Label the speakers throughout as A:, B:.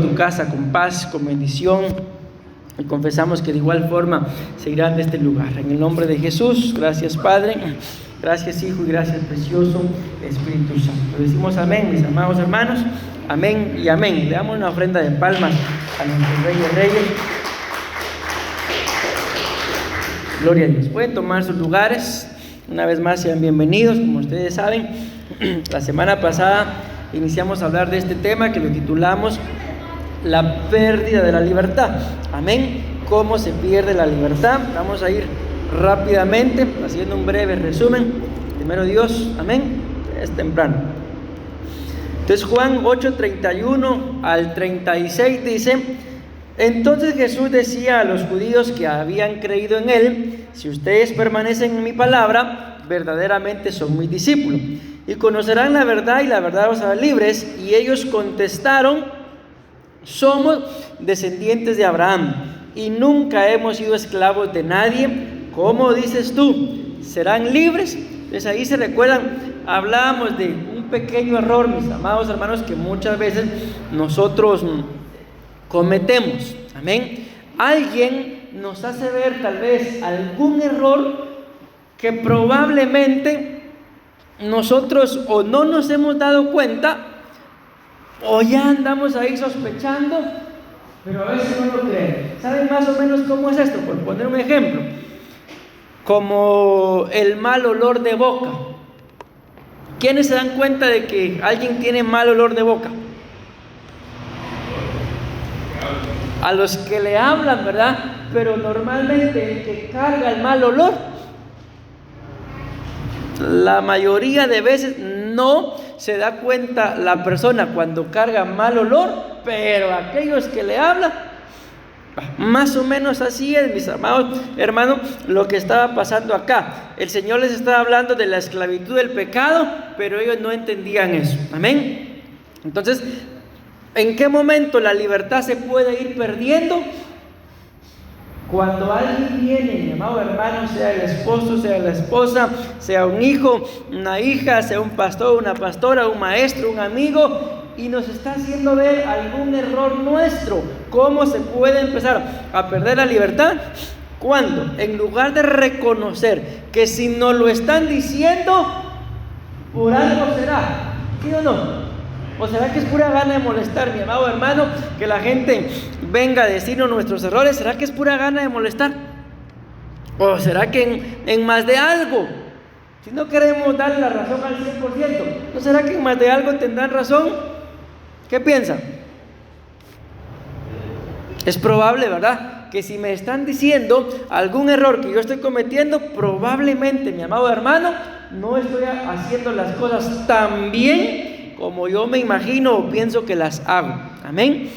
A: tu casa con paz, con bendición, y confesamos que de igual forma seguirán de este lugar. En el nombre de Jesús, gracias Padre, gracias Hijo y gracias precioso Espíritu Santo. Decimos amén, mis amados hermanos, amén y amén. Le damos una ofrenda de palmas a nuestro Rey de Reyes. Gloria a Dios. Pueden tomar sus lugares. Una vez más sean bienvenidos. Como ustedes saben, la semana pasada iniciamos a hablar de este tema que lo titulamos la pérdida de la libertad. Amén. ¿Cómo se pierde la libertad? Vamos a ir rápidamente haciendo un breve resumen. Primero Dios, amén. Es temprano. Entonces Juan 8:31 al 36 dice: entonces Jesús decía a los judíos que habían creído en él: si ustedes permanecen en mi palabra, verdaderamente son mis discípulos, y conocerán la verdad, y la verdad os hará libres. Y ellos contestaron: somos descendientes de Abraham, y nunca hemos sido esclavos de nadie. ¿Cómo dices tú, serán libres? Entonces ahí se recuerdan, hablábamos de un pequeño error, mis amados hermanos, que muchas veces nosotros cometemos. Amén. Alguien nos hace ver tal vez algún error que probablemente nosotros o no nos hemos dado cuenta, o ya andamos ahí sospechando, pero a veces no lo creen. ¿Saben más o menos cómo es esto? Por poner un ejemplo, como el mal olor de boca. ¿Quiénes se dan cuenta de que alguien tiene mal olor de boca? A los que le hablan, ¿verdad? Pero normalmente el que carga el mal olor, la mayoría de veces no se da cuenta la persona cuando carga mal olor, pero aquellos que le hablan, más o menos así es, mis amados hermanos, lo que estaba pasando acá. El Señor les estaba hablando de la esclavitud del pecado, pero ellos no entendían eso. Amén. Entonces, ¿en qué momento la libertad se puede ir perdiendo? Cuando alguien viene, mi amado hermano, sea el esposo, sea la esposa, sea un hijo, una hija, sea un pastor, una pastora, un maestro, un amigo, y nos está haciendo ver algún error nuestro. ¿Cómo se puede empezar a perder la libertad? Cuando, en lugar de reconocer que si nos lo están diciendo, por algo será, ¿sí o no? ¿O será que es pura gana de molestar, mi amado hermano, que la gente venga a decirnos nuestros errores? ¿Será que es pura gana de molestar? ¿O será que en más de algo, si no queremos darle la razón al 100%, ¿no será que en más de algo tendrán razón? ¿Qué piensan? Es probable, ¿verdad?, que si me están diciendo algún error que yo estoy cometiendo, probablemente, mi amado hermano, no estoy haciendo las cosas tan bien como yo me imagino o pienso que las hago. Amén.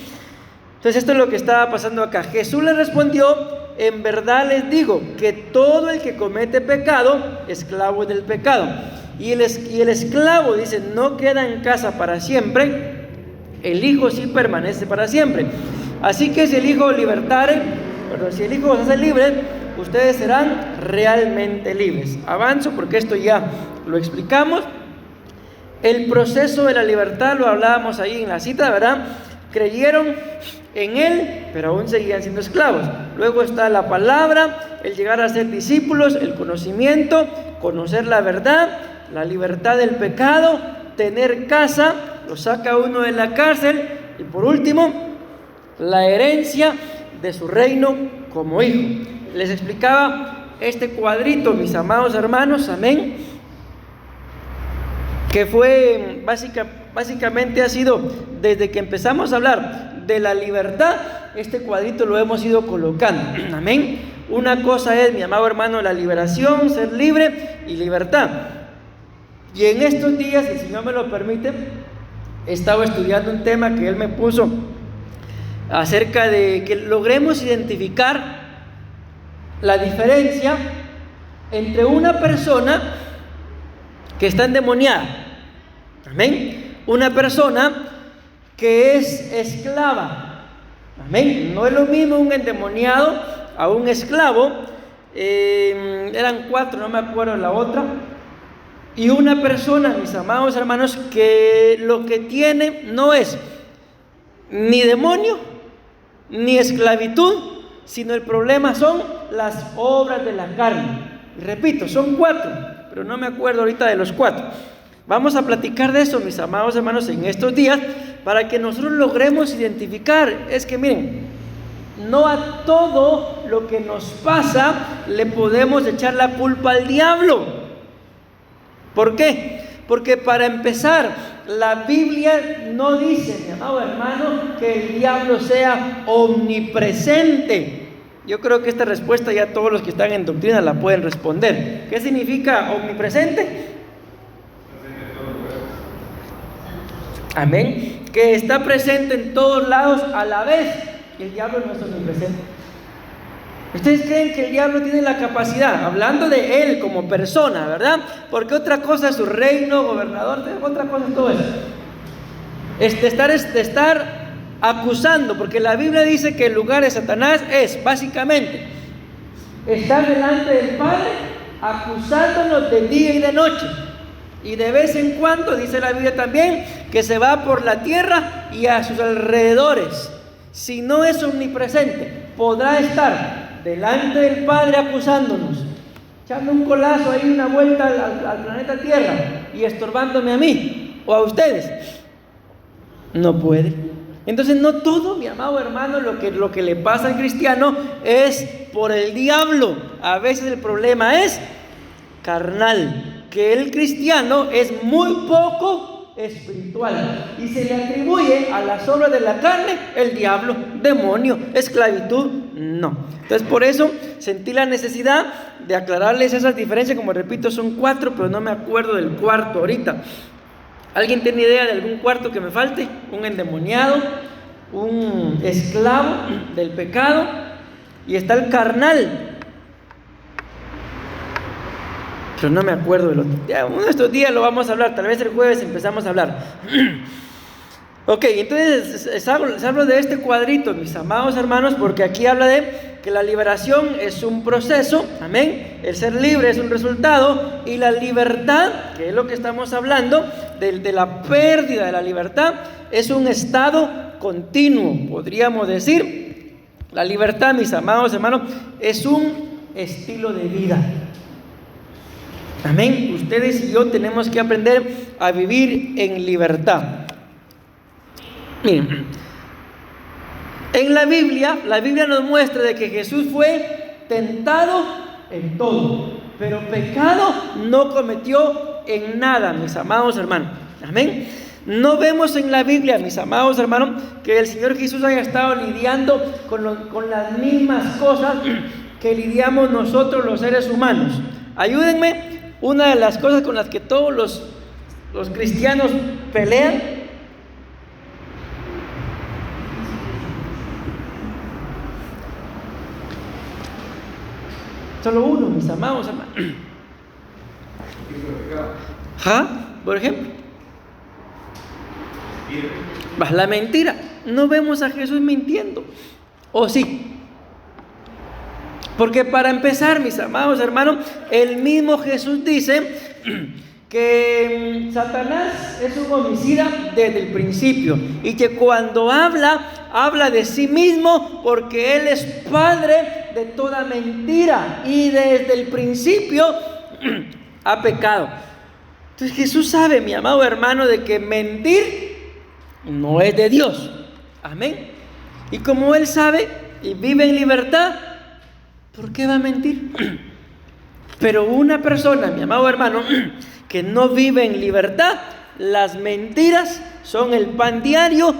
A: Entonces esto es lo que estaba pasando acá. Jesús le respondió: en verdad les digo que todo el que comete pecado, esclavo del pecado. Y el esclavo, dice, no queda en casa para siempre, el Hijo sí permanece para siempre. Así que si el Hijo si el Hijo os hace libre, ustedes serán realmente libres. Avanzo porque esto ya lo explicamos. El proceso de la libertad lo hablábamos ahí en la cita, ¿verdad? Creyeron en Él, pero aún seguían siendo esclavos. Luego está la palabra, el llegar a ser discípulos, el conocimiento, conocer la verdad, la libertad del pecado, tener casa, lo saca uno de la cárcel, y por último, la herencia de su reino como hijo. Les explicaba este cuadrito, mis amados hermanos, amén, que fue básicamente ha sido desde que empezamos a hablar de la libertad, este cuadrito lo hemos ido colocando. Amén. Una cosa es, mi amado hermano, la liberación, ser libre y libertad. Y en estos días, si el Señor me lo permite, he estado estudiando un tema que Él me puso acerca de que logremos identificar la diferencia entre una persona que está endemoniada, amén, una persona que es esclava, amén. No es lo mismo un endemoniado a un esclavo. Eran 4, no me acuerdo la otra. Y una persona, mis amados hermanos, que lo que tiene no es ni demonio, ni esclavitud, sino el problema son las obras de la carne. Y repito, son 4, pero no me acuerdo ahorita de los 4. Vamos a platicar de eso, mis amados hermanos, en estos días, para que nosotros logremos identificar. Es que miren, no a todo lo que nos pasa le podemos echar la culpa al diablo. ¿Por qué? Porque para empezar, la Biblia no dice, mi amado hermano, que el diablo sea omnipresente. Yo creo que esta respuesta ya todos los que están en doctrina la pueden responder. ¿Qué significa omnipresente? Amén. Que está presente en todos lados a la vez. El diablo no es omnipresente. ¿Ustedes creen que el diablo tiene la capacidad, hablando de él como persona, verdad? Porque otra cosa es su reino, gobernador, otra cosa es todo eso. De estar acusando, porque la Biblia dice que el lugar de Satanás es, básicamente, estar delante del Padre, acusándonos de día y de noche. Y de vez en cuando, dice la Biblia también, que se va por la tierra y a sus alrededores. Si no es omnipresente, podrá estar delante del Padre acusándonos, echando un colazo ahí, una vuelta al planeta Tierra y estorbándome a mí o a ustedes. No puede. Entonces no todo, mi amado hermano, lo que le pasa al cristiano es por el diablo. A veces el problema es carnal, que el cristiano es muy poco espiritual y se le atribuye a las obras de la carne el diablo, demonio, esclavitud. No. Entonces por eso sentí la necesidad de aclararles esas diferencias. Como repito, son 4, pero no me acuerdo del cuarto ahorita. ¿Alguien tiene idea de algún cuarto que me falte? Un endemoniado, un esclavo del pecado, y está el carnal. Pero no me acuerdo del otro. Ya, uno de estos días lo vamos a hablar, tal vez el jueves empezamos a hablar. Ok, entonces les hablo de este cuadrito, mis amados hermanos, porque aquí habla de que la liberación es un proceso, amén. El ser libre es un resultado, y la libertad, que es lo que estamos hablando, de la pérdida de la libertad, es un estado continuo, podríamos decir. La libertad, mis amados hermanos, es un estilo de vida. Amén. Ustedes y yo tenemos que aprender a vivir en libertad. Miren, en la Biblia nos muestra de que Jesús fue tentado en todo, pero pecado no cometió en nada, mis amados hermanos. Amén. No vemos en la Biblia, mis amados hermanos, que el Señor Jesús haya estado lidiando con las mismas cosas que lidiamos nosotros los seres humanos. Ayúdenme. Una de las cosas con las que todos los cristianos pelean solo uno, mis amados hermanos. Por ejemplo, la mentira. No vemos a Jesús mintiendo, ¿o sí? Porque para empezar, mis amados hermanos, el mismo Jesús dice que Satanás es un homicida desde el principio, y que cuando habla de sí mismo, porque él es padre de toda mentira y desde el principio ha pecado. Entonces Jesús sabe, mi amado hermano, de que mentir no es de Dios. Amén. Y como él sabe y vive en libertad, ¿por qué va a mentir? Pero una persona, mi amado hermano, que no vive en libertad, las mentiras son el pan diario.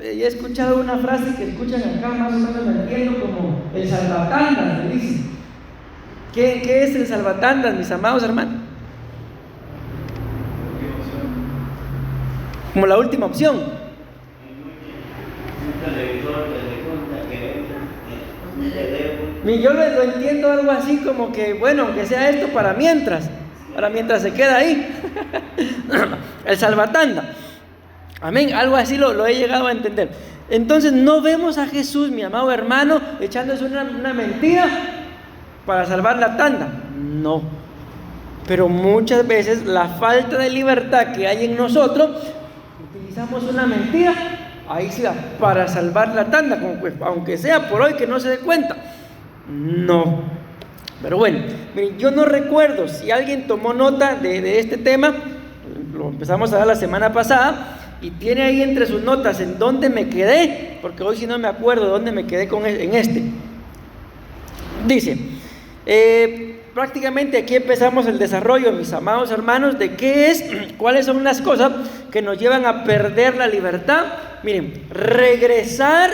A: He escuchado una frase que escuchan acá, más o menos me entiendo, como el salvatandas, le dicen. ¿Qué es el salvatandas, mis amados hermanos? Como la última opción. Yo lo entiendo algo así como que, bueno, que sea esto para mientras se queda ahí. El salvatanda. Amén, algo así lo he llegado a entender. Entonces no vemos a Jesús, mi amado hermano, echándose una mentira para salvar la tanda. No. Pero muchas veces la falta de libertad que hay en nosotros, utilizamos una mentira ahí sí va, para salvar la tanda, aunque sea por hoy que no se dé cuenta. No. Pero bueno, miren, yo no recuerdo si alguien tomó nota de este tema. Lo empezamos a dar la semana pasada y tiene ahí entre sus notas en dónde me quedé, porque hoy sí no me acuerdo dónde me quedé en este. Dice, prácticamente aquí empezamos el desarrollo, mis amados hermanos, de cuáles son las cosas que nos llevan a perder la libertad. Miren, regresar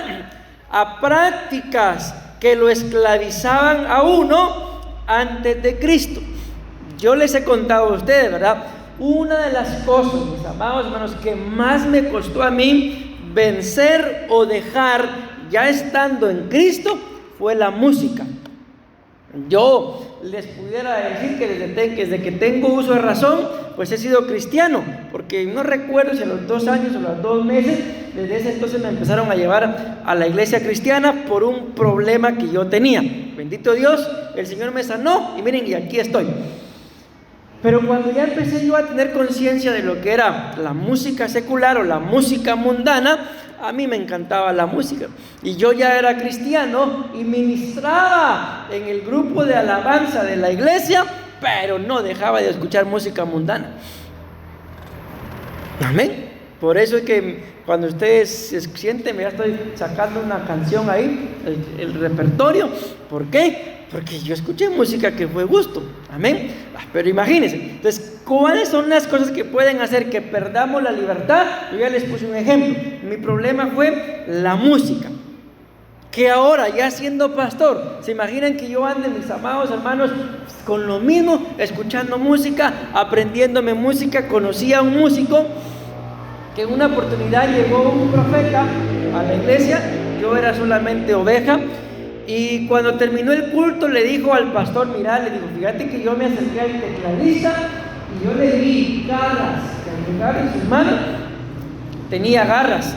A: a prácticas que lo esclavizaban a uno antes de Cristo. Yo les he contado a ustedes, ¿verdad? Una de las cosas, mis amados hermanos, que más me costó a mí vencer o dejar ya estando en Cristo fue la música. Yo les pudiera decir que desde que tengo uso de razón, pues he sido cristiano, porque no recuerdo si a los 2 años o a los 2 meses, desde ese entonces me empezaron a llevar a la iglesia cristiana por un problema que yo tenía. Bendito Dios, el Señor me sanó y miren, y aquí estoy. Pero cuando ya empecé yo a tener conciencia de lo que era la música secular o la música mundana, a mí me encantaba la música. Y yo ya era cristiano y ministraba en el grupo de alabanza de la iglesia, pero no dejaba de escuchar música mundana. Amén. Por eso es que cuando ustedes se sienten, ya estoy sacando una canción ahí, el repertorio. ¿Por qué? Porque yo escuché música que fue gusto. Amén. Pero imagínense, entonces, ¿cuáles son las cosas que pueden hacer que perdamos la libertad? Yo ya les puse un ejemplo. Mi problema fue la música. Que ahora, ya siendo pastor, ¿se imaginan que yo ande, mis amados hermanos, con lo mismo, escuchando música, aprendiéndome música? Conocí a un músico que en una oportunidad llegó un profeta a la iglesia. Yo era solamente oveja. Y cuando terminó el culto le dijo al pastor, mira, le digo, fíjate que yo me acerqué al tecladista y yo le vi garras, que en sus manos tenía garras.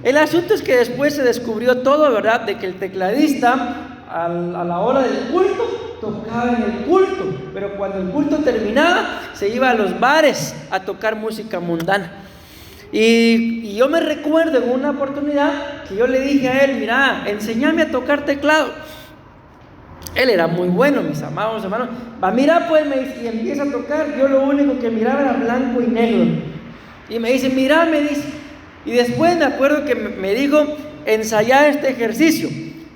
A: El asunto es que después se descubrió todo, ¿verdad? De que el tecladista a la hora del culto tocaba en el culto, pero cuando el culto terminaba se iba a los bares a tocar música mundana. Y yo me recuerdo en una oportunidad que yo le dije a él, mira, enséñame a tocar teclado. Él era muy bueno, mis amados hermanos. Mira, pues, me dice, y empieza a tocar. Yo lo único que miraba era blanco y negro. Y me dice, mira, me dice. Y después me acuerdo que me dijo, ensayar este ejercicio.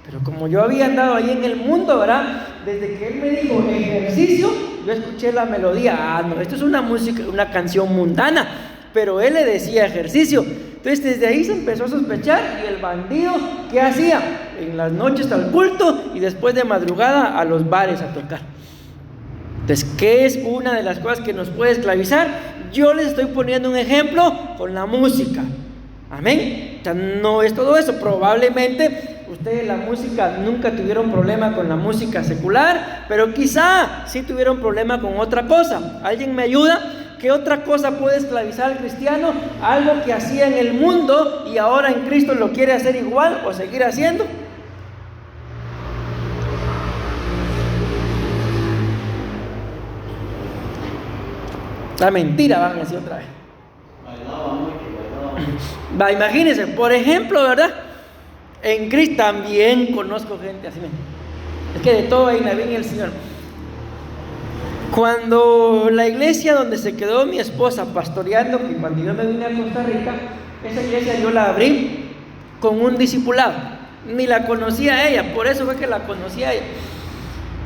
A: Pero como yo había andado ahí en el mundo, ¿verdad? Desde que él me dijo ejercicio, yo escuché la melodía. No, esto es una música, una canción mundana. Pero él le decía ejercicio. Entonces desde ahí se empezó a sospechar. Y el bandido, ¿qué hacía? En las noches al culto y después de madrugada a los bares a tocar. Entonces, ¿qué es una de las cosas que nos puede esclavizar? Yo les estoy poniendo un ejemplo con la música. Amén. O sea, no es todo eso. Probablemente ustedes la música nunca tuvieron problema con la música secular, pero quizá sí tuvieron problema con otra cosa. ¿Alguien me ayuda? ¿Qué otra cosa puede esclavizar al cristiano? Algo que hacía en el mundo y ahora en Cristo lo quiere hacer igual o seguir haciendo. La mentira, van a decir otra vez. Va, imagínense, por ejemplo, ¿verdad? En Cristo también conozco gente así. Es que de todo hay en el Señor. Cuando la iglesia donde se quedó mi esposa pastoreando, que cuando yo me vine a Costa Rica, esa iglesia yo la abrí con un discipulado. Ni la conocía a ella, por eso fue que la conocí a ella.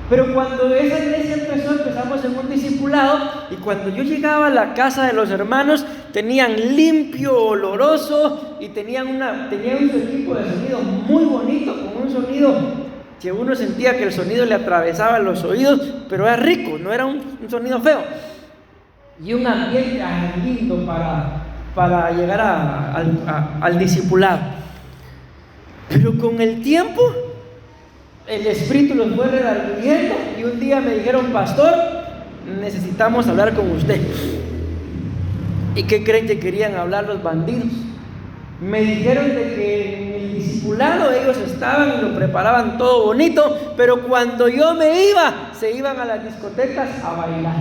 A: Pero cuando esa iglesia empezamos en un discipulado, y cuando yo llegaba a la casa de los hermanos, tenían limpio, oloroso, y tenían un equipo de sonido muy bonito, con un sonido que uno sentía que el sonido le atravesaba los oídos, pero era rico, no era un sonido feo. Y un ambiente lindo para llegar al discipulado. Pero con el tiempo, el Espíritu los fue redarguyendo y un día me dijeron, pastor, necesitamos hablar con usted. ¿Y qué creen que querían hablar los bandidos? Me dijeron de que en el discipulado ellos estaban y lo preparaban todo bonito, pero cuando yo me iba, se iban a las discotecas a bailar.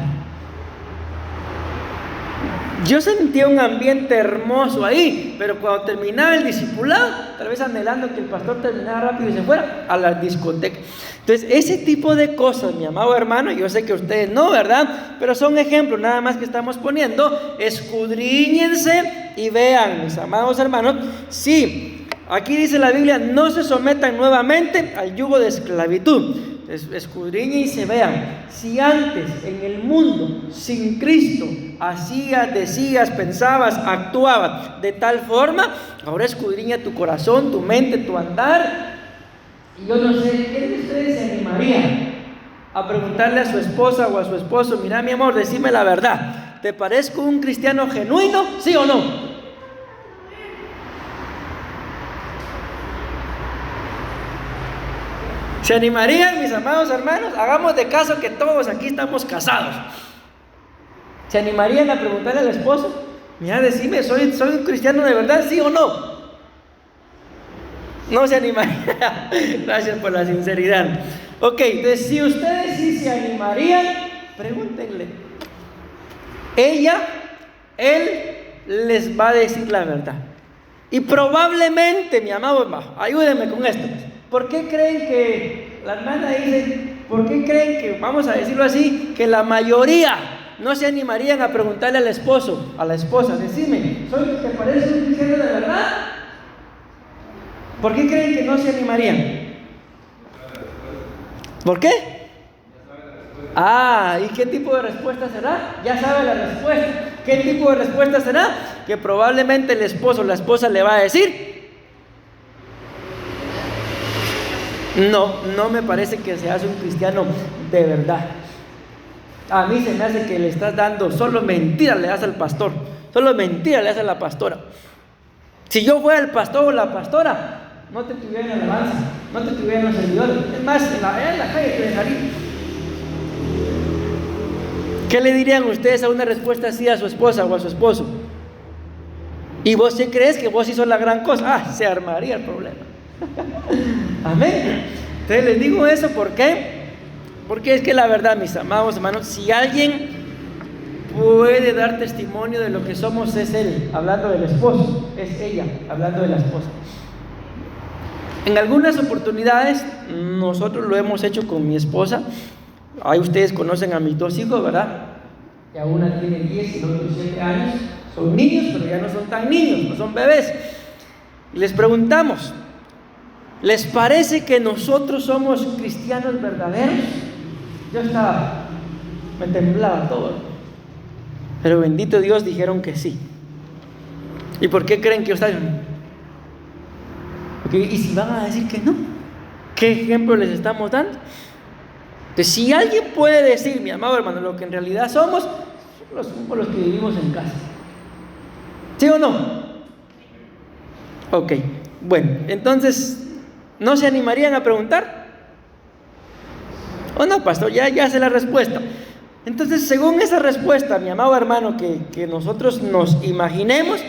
A: Yo sentía un ambiente hermoso ahí, pero cuando terminaba el discipulado, tal vez anhelando que el pastor terminara rápido y se fuera a la discoteca. Entonces, ese tipo de cosas, mi amado hermano, yo sé que ustedes no, ¿verdad? Pero son ejemplos nada más que estamos poniendo. Escudriñense y vean, mis amados hermanos, sí, aquí dice la Biblia, no se sometan nuevamente al yugo de esclavitud. Escudriñen y se vean. Si antes en el mundo sin Cristo hacías, decías, pensabas, actuabas de tal forma, ahora escudriña tu corazón, tu mente, tu andar. Y yo no sé, ¿quién de ustedes se animaría a preguntarle a su esposa o a su esposo: mira, mi amor, decime la verdad, ¿te parezco un cristiano genuino? ¿Sí o no? ¿Se animarían, mis amados hermanos? Hagamos de caso que todos aquí estamos casados. ¿Se animarían a preguntarle al esposo: mira, decime, ¿soy un cristiano de verdad, sí o no? No se animaría. Gracias por la sinceridad. Ok, entonces si ustedes sí se animarían, pregúntenle. Él les va a decir la verdad. Y probablemente, mi amado hermano, ayúdenme con esto. ¿Por qué creen que, la hermana dice, por qué creen que, vamos a decirlo así, que la mayoría no se animarían a preguntarle al esposo, a la esposa: decime, ¿te parece un cristiano de verdad? ¿Por qué creen que no se animarían? ¿Por qué? ¿Y qué tipo de respuesta será? Ya sabe la respuesta. ¿Qué tipo de respuesta será? Que probablemente el esposo o la esposa le va a decir: no me parece que seas un cristiano de verdad. A mí se me hace que le estás dando, solo mentiras le das al pastor, solo mentiras le das a la pastora. Si yo fuera el pastor o la pastora, no te tuviera en alabanza, no te tuviera en los servidores. Es más, en la calle te dejaría. ¿Qué le dirían ustedes a una respuesta así a su esposa o a su esposo? ¿Y vos sí crees que vos hizo la gran cosa? Se armaría el problema. Amén. Entonces les digo eso, ¿por qué? Porque es que la verdad, mis amados hermanos, si alguien puede dar testimonio de lo que somos, es él, hablando del esposo, es ella, hablando de la esposa. En algunas oportunidades nosotros lo hemos hecho con mi esposa. Ahí ustedes conocen a mis dos hijos, ¿verdad? Que una tiene 10 y el otro 7 años. Son niños, pero ya no son tan niños, no son bebés. Y les preguntamos: ¿les parece que nosotros somos cristianos verdaderos? Yo me temblaba todo. Pero bendito Dios, dijeron que sí. ¿Y por qué creen que yo estaba? ¿Y si van a decir que no? ¿Qué ejemplo les estamos dando? Entonces, si alguien puede decir, mi amado hermano, lo que en realidad somos los que vivimos en casa. ¿Sí o no? Ok, bueno, entonces, ¿no se animarían a preguntar? ¿O no, pastor? Ya sé la respuesta. Entonces, según esa respuesta, mi amado hermano, que nosotros nos imaginemos,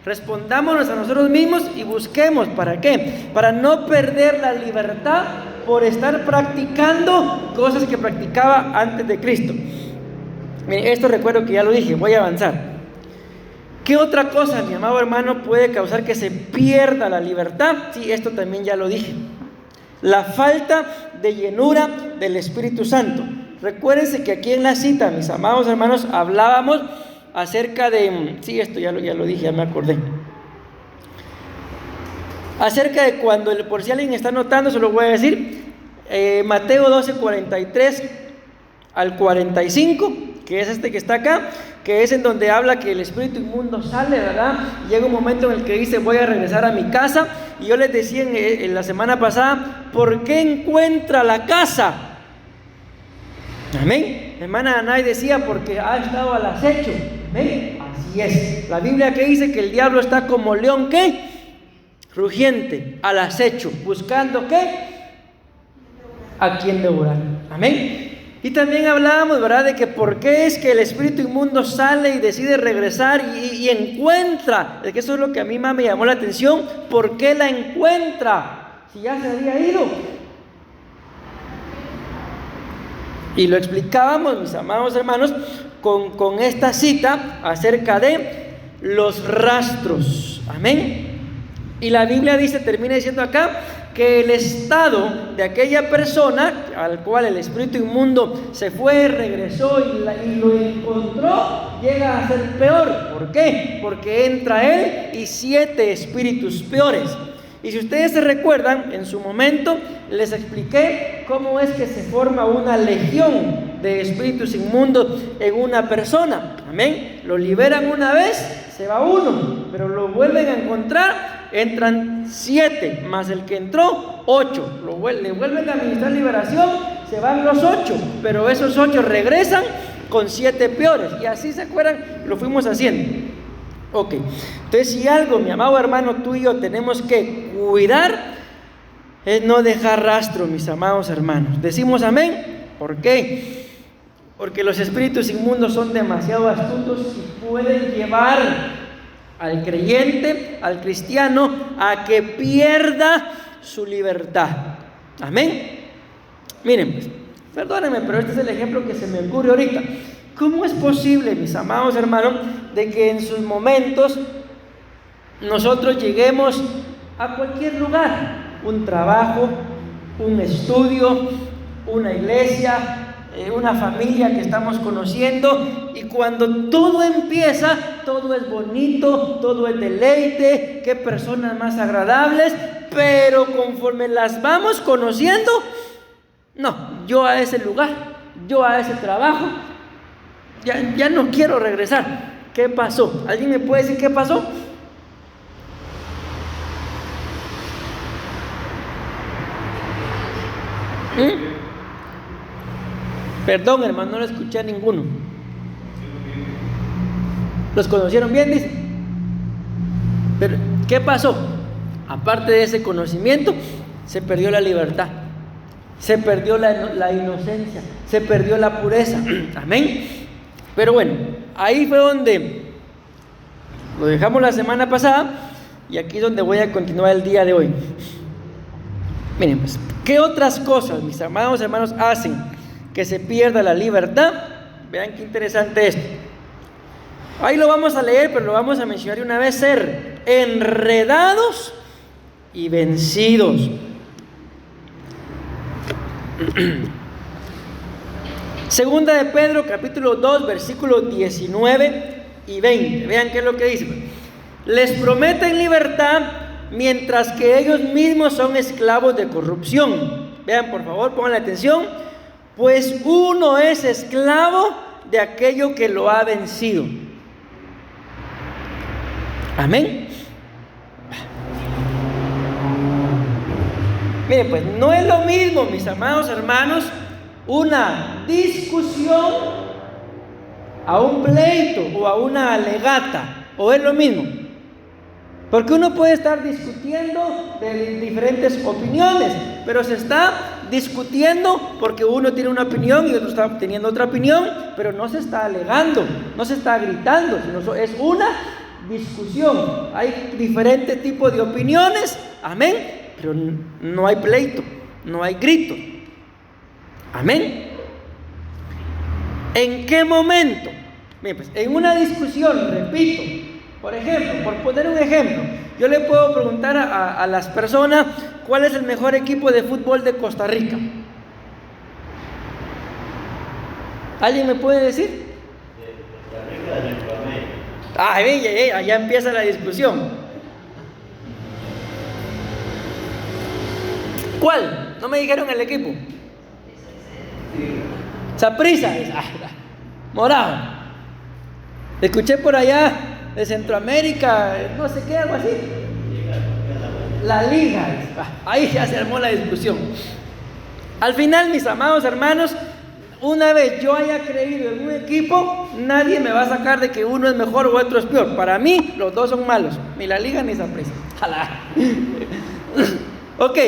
A: respondámonos a nosotros mismos y busquemos. ¿Para qué? Para no perder la libertad por estar practicando cosas que practicaba antes de Cristo. Miren, esto recuerdo que ya lo dije, voy a avanzar. ¿Qué otra cosa, mi amado hermano, puede causar que se pierda la libertad? Sí, esto también ya lo dije. La falta de llenura del Espíritu Santo. Recuérdense que aquí en la cita, mis amados hermanos, hablábamos acerca de... Sí, esto ya lo dije, ya me acordé. Acerca de cuando, por si alguien está notando, se lo voy a decir. Mateo 12, 43 al 45, que es este que está acá, que es en donde habla que el espíritu inmundo sale, ¿verdad? Llega un momento en el que dice: voy a regresar a mi casa. Y yo les decía en la semana pasada, ¿por qué encuentra la casa? Amén. Hermana Anay decía: porque ha estado al acecho. Amén. Así es. La Biblia que dice que el diablo está como león, ¿qué? Rugiente, al acecho, buscando, ¿qué? A quien devorar. Amén. Y también hablábamos, ¿verdad?, de que por qué es que el espíritu inmundo sale y decide regresar y encuentra, de que eso es lo que a mí más me llamó la atención. ¿Por qué la encuentra si ya se había ido? Y lo explicábamos, mis amados hermanos, con esta cita acerca de los rastros. Amén. Y la Biblia dice, termina diciendo acá, que el estado de aquella persona al cual el espíritu inmundo se fue, regresó y lo encontró, llega a ser peor. ¿Por qué? Porque entra él y 7 espíritus peores. Y si ustedes se recuerdan, en su momento les expliqué cómo es que se forma una legión de espíritus inmundos en una persona. Amén. Lo liberan una vez, se va uno, pero lo vuelven a encontrar, entran 7, más el que entró, 8. Le vuelven a administrar liberación, se van los 8, pero esos 8 regresan con 7 peores. Y así, ¿se acuerdan? Lo fuimos haciendo. Ok, entonces si algo, mi amado hermano, tú y yo tenemos que cuidar, es no dejar rastro, mis amados hermanos. Decimos amén. ¿Por qué? Porque los espíritus inmundos son demasiado astutos y pueden llevar al creyente, al cristiano, a que pierda su libertad. Amén. Miren, pues, perdónenme, pero este es el ejemplo que se me ocurre ahorita. ¿Cómo es posible, mis amados hermanos, de que en sus momentos nosotros lleguemos a cualquier lugar? Un trabajo, un estudio, una iglesia, una familia que estamos conociendo, y cuando todo empieza, todo es bonito, todo es deleite, qué personas más agradables, pero conforme las vamos conociendo, no, yo a ese lugar, yo a ese trabajo, ya no quiero regresar. ¿Qué pasó? ¿Alguien me puede decir qué pasó? Perdón, hermano, no lo escuché a ninguno. ¿Los conocieron bien? Dice. Pero, ¿qué pasó? Aparte de ese conocimiento, se perdió la libertad, se perdió la inocencia, se perdió la pureza. Amén. Pero bueno, ahí fue donde lo dejamos la semana pasada, y aquí es donde voy a continuar el día de hoy. Miren, pues, ¿qué otras cosas, mis amados hermanos, hacen que se pierda la libertad? Vean qué interesante esto. Ahí lo vamos a leer, pero lo vamos a mencionar de una vez: ser enredados y vencidos. Segunda de Pedro, capítulo 2, versículos 19 y 20. Vean qué es lo que dice. Les prometen libertad, mientras que ellos mismos son esclavos de corrupción. Vean, por favor, pongan atención. Pues uno es esclavo de aquello que lo ha vencido. Amén. Miren, pues no es lo mismo, mis amados hermanos, una discusión a un pleito o a una alegata. ¿O es lo mismo? Porque uno puede estar discutiendo de diferentes opiniones, pero se está discutiendo porque uno tiene una opinión y otro está teniendo otra opinión, pero no se está alegando, no se está gritando, sino es una discusión. Hay diferentes tipos de opiniones, amén, pero no hay pleito, no hay grito. Amén. ¿En qué momento? Bien, pues, en una discusión, repito, por ejemplo, por poner un ejemplo, yo le puedo preguntar a las personas cuál es el mejor equipo de fútbol de Costa Rica. ¿Alguien me puede decir? Allá empieza la discusión. ¿Cuál? No me dijeron el equipo. Saprissa. Morado. Escuché por allá de Centroamérica, no sé qué, algo así. La Liga. Ahí ya se armó la discusión. Al final, mis amados hermanos, una vez yo haya creído en un equipo, nadie me va a sacar de que uno es mejor o otro es peor. Para mí, los dos son malos, ni la Liga ni Saprissa. Ok,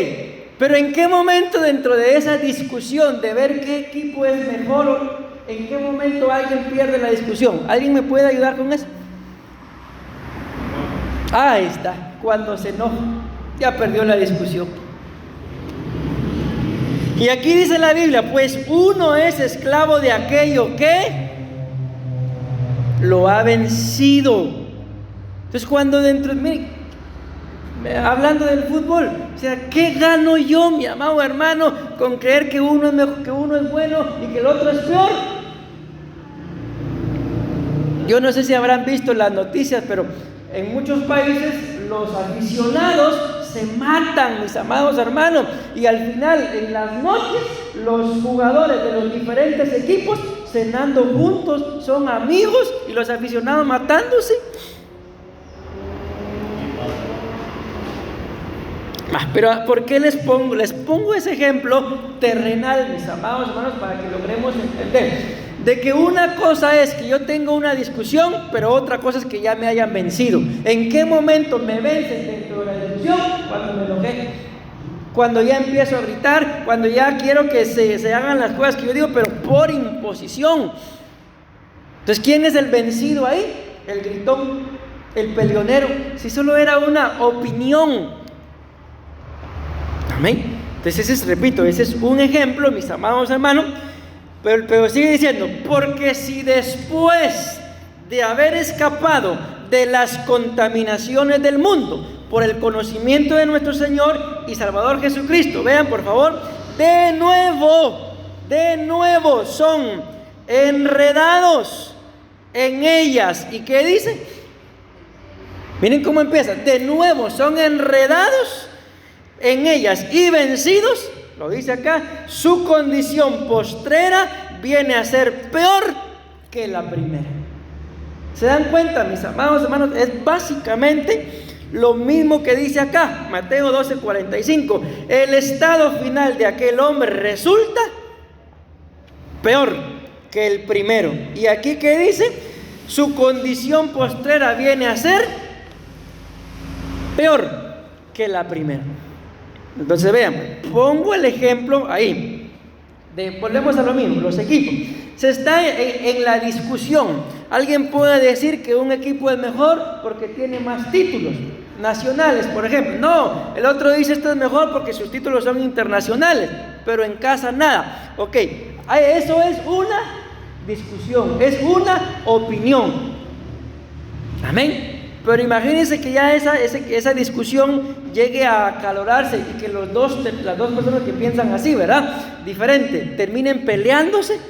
A: pero ¿en qué momento dentro de esa discusión de ver qué equipo es mejor, en qué momento alguien pierde la discusión? ¿Alguien me puede ayudar con eso? Ahí está, cuando se enoja, ya perdió la discusión. Y aquí dice la Biblia, pues uno es esclavo de aquello que lo ha vencido. Entonces cuando dentro de mí, hablando del fútbol, o sea, ¿qué gano yo, mi amado hermano, con creer que uno es mejor, que uno es bueno y que el otro es peor? Yo no sé si habrán visto las noticias, pero en muchos países los aficionados se matan, mis amados hermanos, y al final, en las noches, los jugadores de los diferentes equipos cenando juntos, son amigos, y los aficionados matándose. Pero ¿por qué les pongo? Les pongo ese ejemplo terrenal, mis amados hermanos, para que logremos entender de que una cosa es que yo tengo una discusión, pero otra cosa es que ya me hayan vencido. ¿En qué momento me vencen dentro de la discusión? Cuando me enojé, cuando ya empiezo a gritar, cuando ya quiero que se hagan las cosas que yo digo, pero por imposición. Entonces, ¿quién es el vencido ahí? El gritón, el peleonero. Si solo era una opinión. Amén. Entonces, repito, ese es un ejemplo, mis amados hermanos. Pero sigue diciendo, porque si después de haber escapado de las contaminaciones del mundo por el conocimiento de nuestro Señor y Salvador Jesucristo, vean por favor, de nuevo son enredados en ellas. ¿Y qué dice? Miren cómo empieza, de nuevo son enredados en ellas y vencidos. Lo dice acá, su condición postrera viene a ser peor que la primera. ¿Se dan cuenta, mis amados hermanos? Es básicamente lo mismo que dice acá, Mateo 12:45. El estado final de aquel hombre resulta peor que el primero. Y aquí, ¿qué dice? Su condición postrera viene a ser peor que la primera. Entonces vean, pongo el ejemplo ahí, volvemos a lo mismo, los equipos. Se está en la discusión. Alguien puede decir que un equipo es mejor porque tiene más títulos nacionales, por ejemplo. No, el otro dice esto es mejor porque sus títulos son internacionales, pero en casa nada. Ok, eso es una discusión, es una opinión. Amén. Pero imagínense que ya esa discusión llegue a acalorarse y que las dos personas que piensan así, ¿verdad? Diferente, terminen peleándose.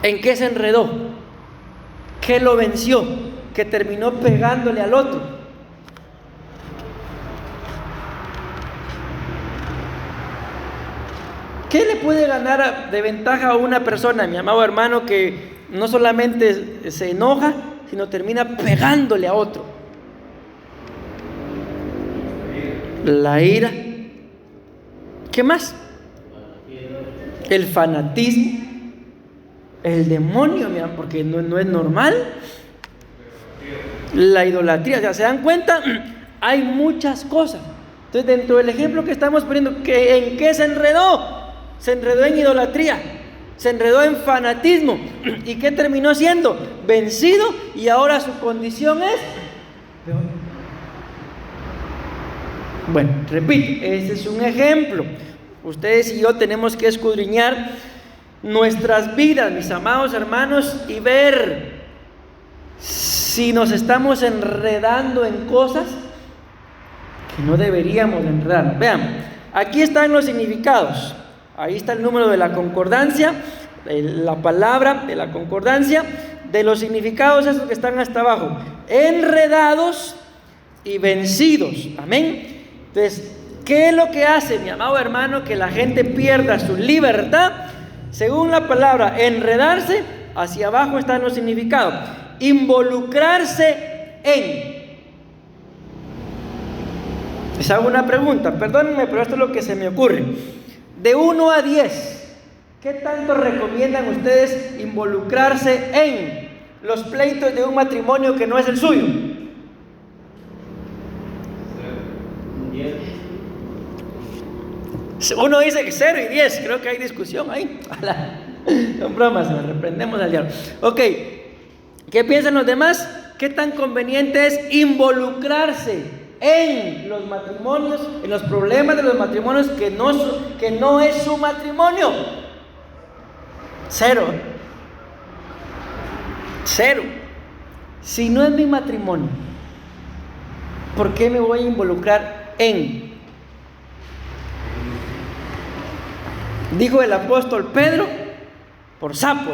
A: ¿En qué se enredó? ¿Qué lo venció? Que terminó pegándole al otro. ¿Qué le puede ganar de ventaja a una persona, mi amado hermano, que no solamente se enoja, sino termina pegándole a otro? La ira. ¿Qué más? El fanatismo. El demonio, porque no es normal. La idolatría. O sea, ¿se dan cuenta? Hay muchas cosas. Entonces, dentro del ejemplo que estamos poniendo, ¿en qué se enredó? Se enredó en idolatría. Se enredó en fanatismo. ¿Y qué terminó siendo? Vencido, y ahora su condición es peor. Bueno, repito, ese es un ejemplo. Ustedes y yo tenemos que escudriñar nuestras vidas, mis amados hermanos, y ver si nos estamos enredando en cosas que no deberíamos enredar. Vean, aquí están los significados. Ahí está el número de la concordancia, la palabra de la concordancia, de los significados esos que están hasta abajo: enredados y vencidos. Amén. Entonces, ¿qué es lo que hace, mi amado hermano, que la gente pierda su libertad? Según la palabra enredarse, hacia abajo están los significados: involucrarse en. Les hago una pregunta, perdónenme, pero esto es lo que se me ocurre. De 1 a 10, ¿qué tanto recomiendan ustedes involucrarse en los pleitos de un matrimonio que no es el suyo?
B: 10.
A: Uno dice que 0 y 10, creo que hay discusión ahí. Son bromas, nos reprendemos al diablo. Ok, ¿qué piensan los demás? ¿Qué tan conveniente es involucrarse en los matrimonios, en los problemas de los matrimonios que no es su matrimonio? 0. Cero. Si no es mi matrimonio, ¿por qué me voy a involucrar en? Dijo el apóstol Pedro, por sapo,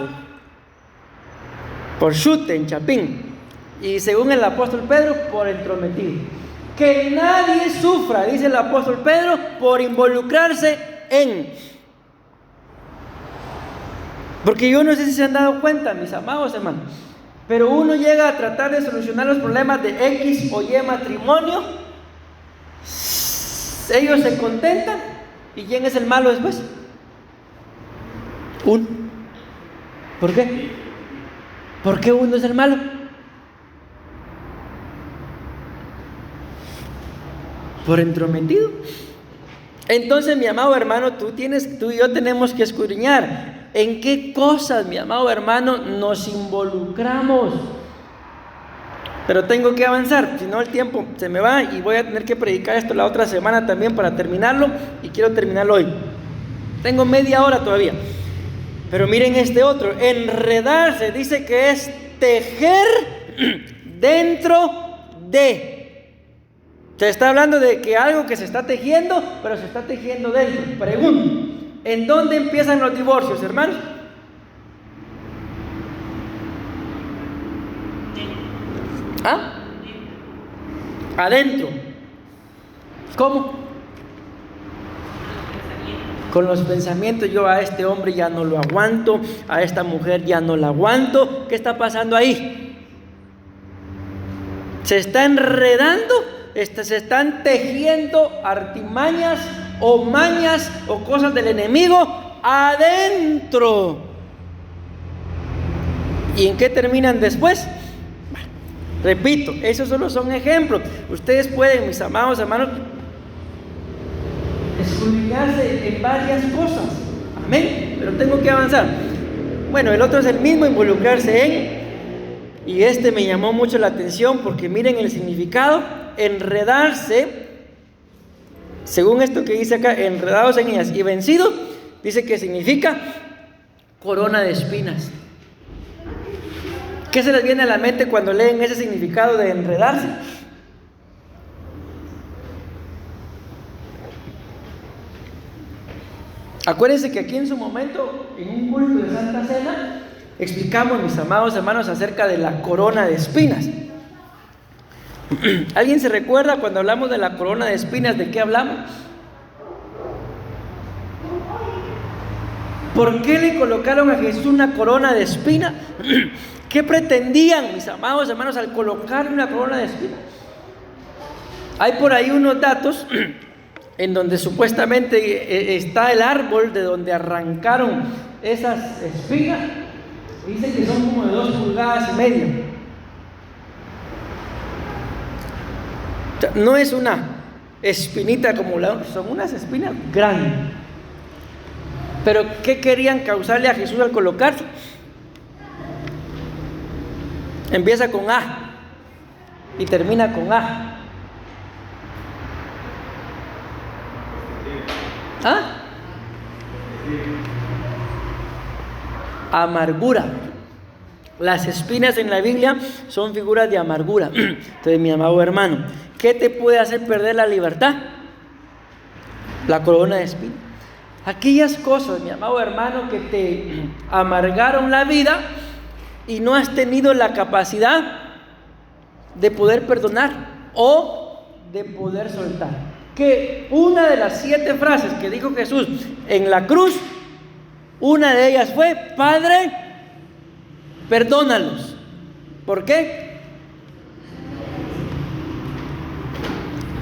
A: por chute en chapín. Y según el apóstol Pedro, por entrometido. Que nadie sufra, dice el apóstol Pedro, por involucrarse en. Porque yo no sé si se han dado cuenta, mis amados hermanos, pero uno llega a tratar de solucionar los problemas de X o Y matrimonio, ellos se contentan, ¿y quién es el malo después? Uno. ¿Por qué? ¿Por qué uno es el malo? Por entrometido. Entonces, mi amado hermano, tú y yo tenemos que escudriñar en qué cosas, mi amado hermano, nos involucramos. Pero tengo que avanzar, si no el tiempo se me va y voy a tener que predicar esto la otra semana también para terminarlo, y quiero terminarlo hoy. Tengo media hora todavía. Pero miren este otro, enredarse, dice que es tejer dentro de. Se está hablando de que algo que se está tejiendo, pero se está tejiendo dentro. Pregunto, ¿en dónde empiezan los divorcios, hermanos? ¿Ah? Adentro. ¿Cómo? Con los pensamientos. Yo a este hombre ya no lo aguanto, a esta mujer ya no la aguanto. ¿Qué está pasando ahí? Se está enredando, se están tejiendo artimañas o mañas o cosas del enemigo adentro. ¿Y en qué terminan después? Repito, esos solo son ejemplos. Ustedes pueden, mis amados hermanos, escudriñarse en varias cosas. Amén. Pero tengo que avanzar. Bueno, el otro es el mismo, involucrarse en. Y este me llamó mucho la atención porque miren el significado. Enredarse, según esto que dice acá, enredados en ellas y vencido, dice que significa corona de espinas. ¿Qué se les viene a la mente cuando leen ese significado de enredarse? Acuérdense que aquí en su momento, en un culto de Santa Cena, explicamos, mis amados hermanos, acerca de la corona de espinas. ¿Alguien se recuerda cuando hablamos de la corona de espinas, de qué hablamos? ¿Por qué le colocaron a Jesús una corona de espinas? ¿Qué pretendían, mis amados hermanos, al colocarle una corona de espinas? Hay por ahí unos datos en donde supuestamente está el árbol de donde arrancaron esas espinas. Dicen que son como de 2,5 pulgadas. No es una espinita como son unas espinas grandes. Pero ¿qué querían causarle a Jesús al colocarse? Empieza con A y termina con A. ¿Ah? Amargura. Las espinas en la Biblia son figuras de amargura. Entonces, mi amado hermano, ¿qué te puede hacer perder la libertad? La corona de espinas. Aquellas cosas, mi amado hermano, que te amargaron la vida y no has tenido la capacidad de poder perdonar o de poder soltar. Que una de las 7 frases que dijo Jesús en la cruz, una de ellas fue: Padre, perdónalos. ¿Por qué?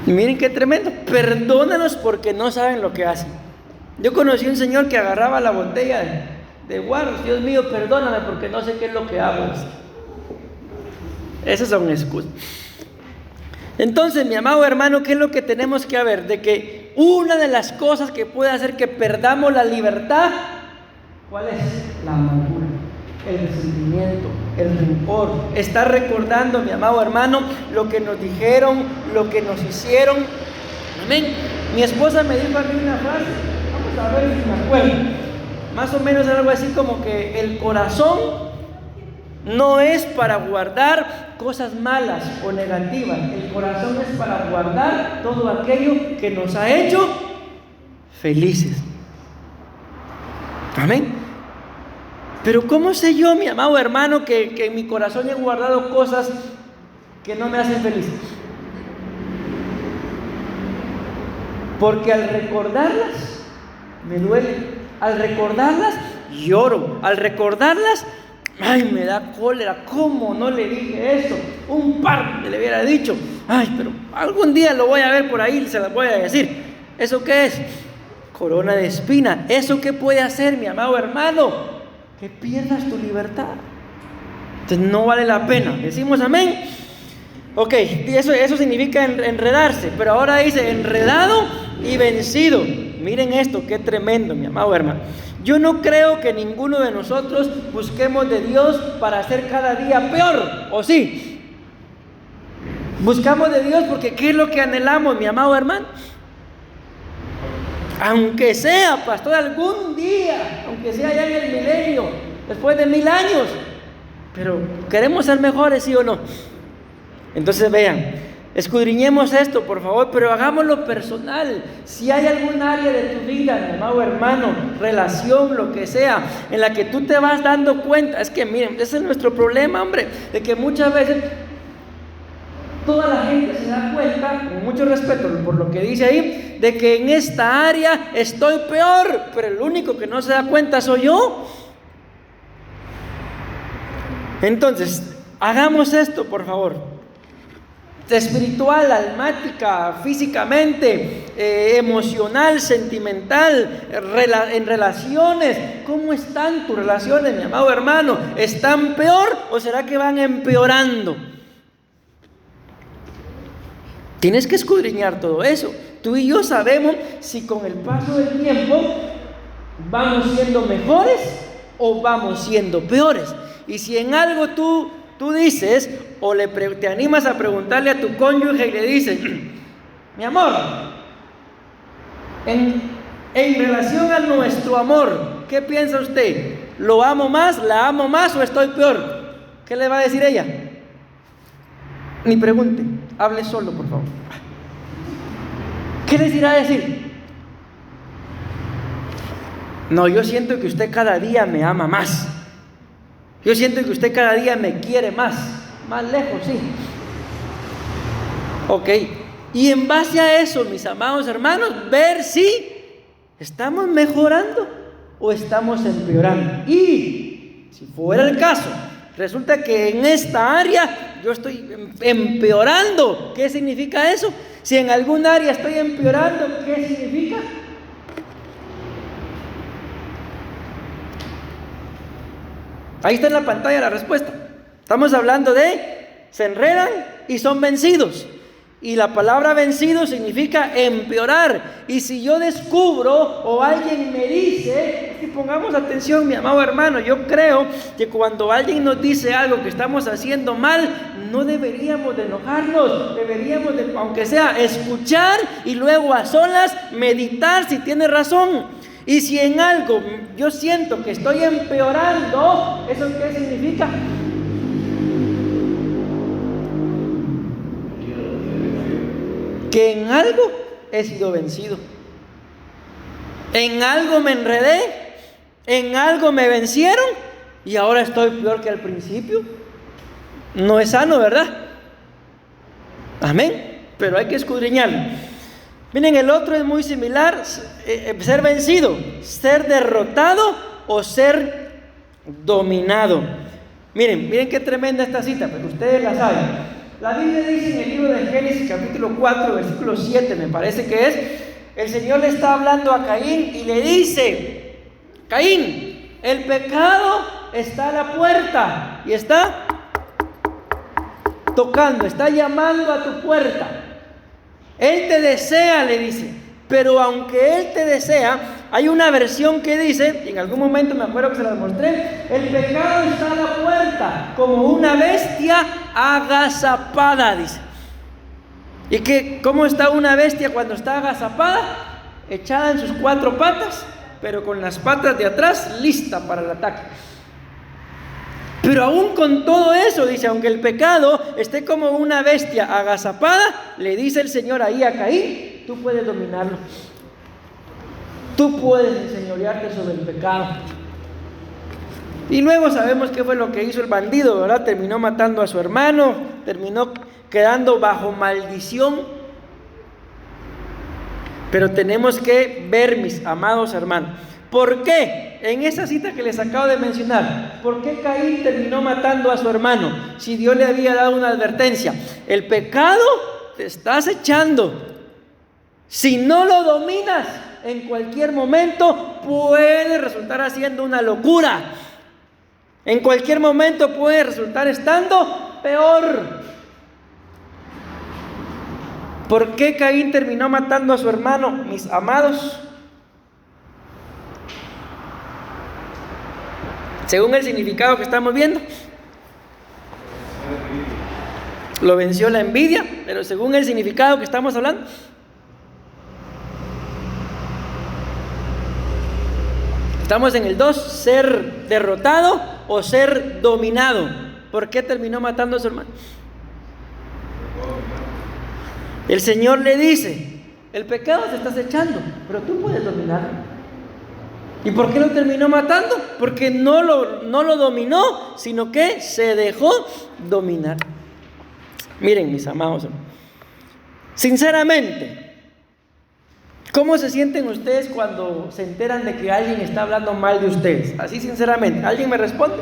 A: Y miren qué tremendo. Perdónalos porque no saben lo que hacen. Yo conocí a un señor que agarraba la botella de guaros. Dios mío, perdóname porque no sé qué es lo que hago. Esas son excusas. Entonces, mi amado hermano, ¿qué es lo que tenemos que ver? De que una de las cosas que puede hacer que perdamos la libertad, ¿cuál es? La amargura, el resentimiento, el rencor. Estar recordando, mi amado hermano, lo que nos dijeron, lo que nos hicieron. Amén. Mi esposa me dijo a mí una frase, vamos a ver si me acuerdo. Más o menos algo así como que el corazón No es para guardar cosas malas o negativas. El corazón es para guardar todo aquello que nos ha hecho felices. Amén. Pero ¿cómo sé yo, mi amado hermano, que en mi corazón he guardado cosas que no me hacen feliz? Porque al recordarlas me duele, al recordarlas lloro, al recordarlas, ay, me da cólera. ¿Cómo no le dije esto? Un par le hubiera dicho, ay, pero algún día lo voy a ver por ahí y se las voy a decir. ¿Eso qué es? Corona de espina. ¿Eso qué puede hacer, mi amado hermano? Que pierdas tu libertad. Entonces no vale la pena. ¿Decimos amén? Ok, eso significa enredarse, pero ahora dice enredado y vencido. Miren esto, qué tremendo, mi amado hermano. Yo no creo que ninguno de nosotros busquemos de Dios para hacer cada día peor, ¿o sí? Buscamos de Dios porque ¿qué es lo que anhelamos, mi amado hermano? Aunque sea, pastor, algún día, aunque sea ya en el milenio, después de 1000 años, pero queremos ser mejores, ¿sí o no? Entonces vean, escudriñemos esto, por favor, pero hagámoslo personal. Si hay algún área de tu vida, mi amado hermano, relación, lo que sea, en la que tú te vas dando cuenta, es que miren, ese es nuestro problema, hombre, de que muchas veces toda la gente se da cuenta, con mucho respeto por lo que dice ahí, de que en esta área estoy peor, pero el único que no se da cuenta soy yo. Entonces, hagamos esto, por favor. Espiritual, almática, físicamente, emocional, sentimental, en relaciones. ¿Cómo están tus relaciones, mi amado hermano? ¿Están peor o será que van empeorando? Tienes que escudriñar todo eso. Tú y yo sabemos si con el paso del tiempo vamos siendo mejores o vamos siendo peores. Y si en algo tú dices o te animas a preguntarle a tu cónyuge y le dices, mi amor, en relación a nuestro amor, ¿qué piensa usted? ¿Lo amo más, la amo más o estoy peor? ¿Qué le va a decir ella? Ni pregunte, hable solo, por favor. ¿Qué les irá a decir? No, yo siento que usted cada día me ama más. Yo siento que usted cada día me quiere más lejos, sí. Ok, y en base a eso, mis amados hermanos, ver si estamos mejorando o estamos empeorando. Y si fuera el caso, resulta que en esta área yo estoy empeorando. ¿Qué significa eso? Si en algún área estoy empeorando, ¿qué significa? Ahí está en la pantalla la respuesta. Estamos hablando de se enredan y son vencidos. Y la palabra vencido significa empeorar. Y si yo descubro o alguien me dice, y pongamos atención, mi amado hermano, yo creo que cuando alguien nos dice algo que estamos haciendo mal, no deberíamos de enojarnos, deberíamos de, aunque sea, escuchar y luego a solas meditar si tiene razón. Y si en algo yo siento que estoy empeorando, ¿eso qué significa? Que en algo he sido vencido. En algo me enredé, en algo me vencieron y ahora estoy peor que al principio. No es sano, ¿verdad? Amén. Pero hay que escudriñarlo. Miren, el otro es muy similar, ser vencido, ser derrotado o ser dominado. Miren qué tremenda esta cita, pero ustedes la saben. La Biblia dice en el libro de Génesis capítulo 4, versículo 7, me parece que es, el Señor le está hablando a Caín y le dice, Caín, el pecado está a la puerta y está tocando, está llamando a tu puerta. Él te desea, le dice, pero aunque Él te desea, hay una versión que dice, y en algún momento me acuerdo que se las mostré, el pecado está a la puerta, como una bestia agazapada, dice. ¿Y que cómo está una bestia cuando está agazapada? Echada en sus 4 patas, pero con las patas de atrás lista para el ataque. Pero aún con todo eso, dice, aunque el pecado esté como una bestia agazapada, le dice el Señor ahí a Caín, tú puedes dominarlo. Tú puedes enseñorearte sobre el pecado. Y luego sabemos qué fue lo que hizo el bandido, ¿verdad? Terminó matando a su hermano, terminó quedando bajo maldición. Pero tenemos que ver, mis amados hermanos, ¿por qué? En esa cita que les acabo de mencionar, ¿por qué Caín terminó matando a su hermano? Si Dios le había dado una advertencia, el pecado te está acechando. Si no lo dominas, en cualquier momento puede resultar haciendo una locura. En cualquier momento puede resultar estando peor. ¿Por qué Caín terminó matando a su hermano, mis amados? Según el significado que estamos viendo, lo venció la envidia, pero según el significado que estamos hablando, estamos en el 2, ser derrotado o ser dominado. ¿Por qué terminó matando a su hermano? El Señor le dice, el pecado te está acechando, pero tú puedes dominarlo. ¿Y por qué lo terminó matando? Porque no lo dominó, sino que se dejó dominar. Miren, mis amados, sinceramente, ¿cómo se sienten ustedes cuando se enteran de que alguien está hablando mal de ustedes? Así sinceramente, ¿alguien me responde?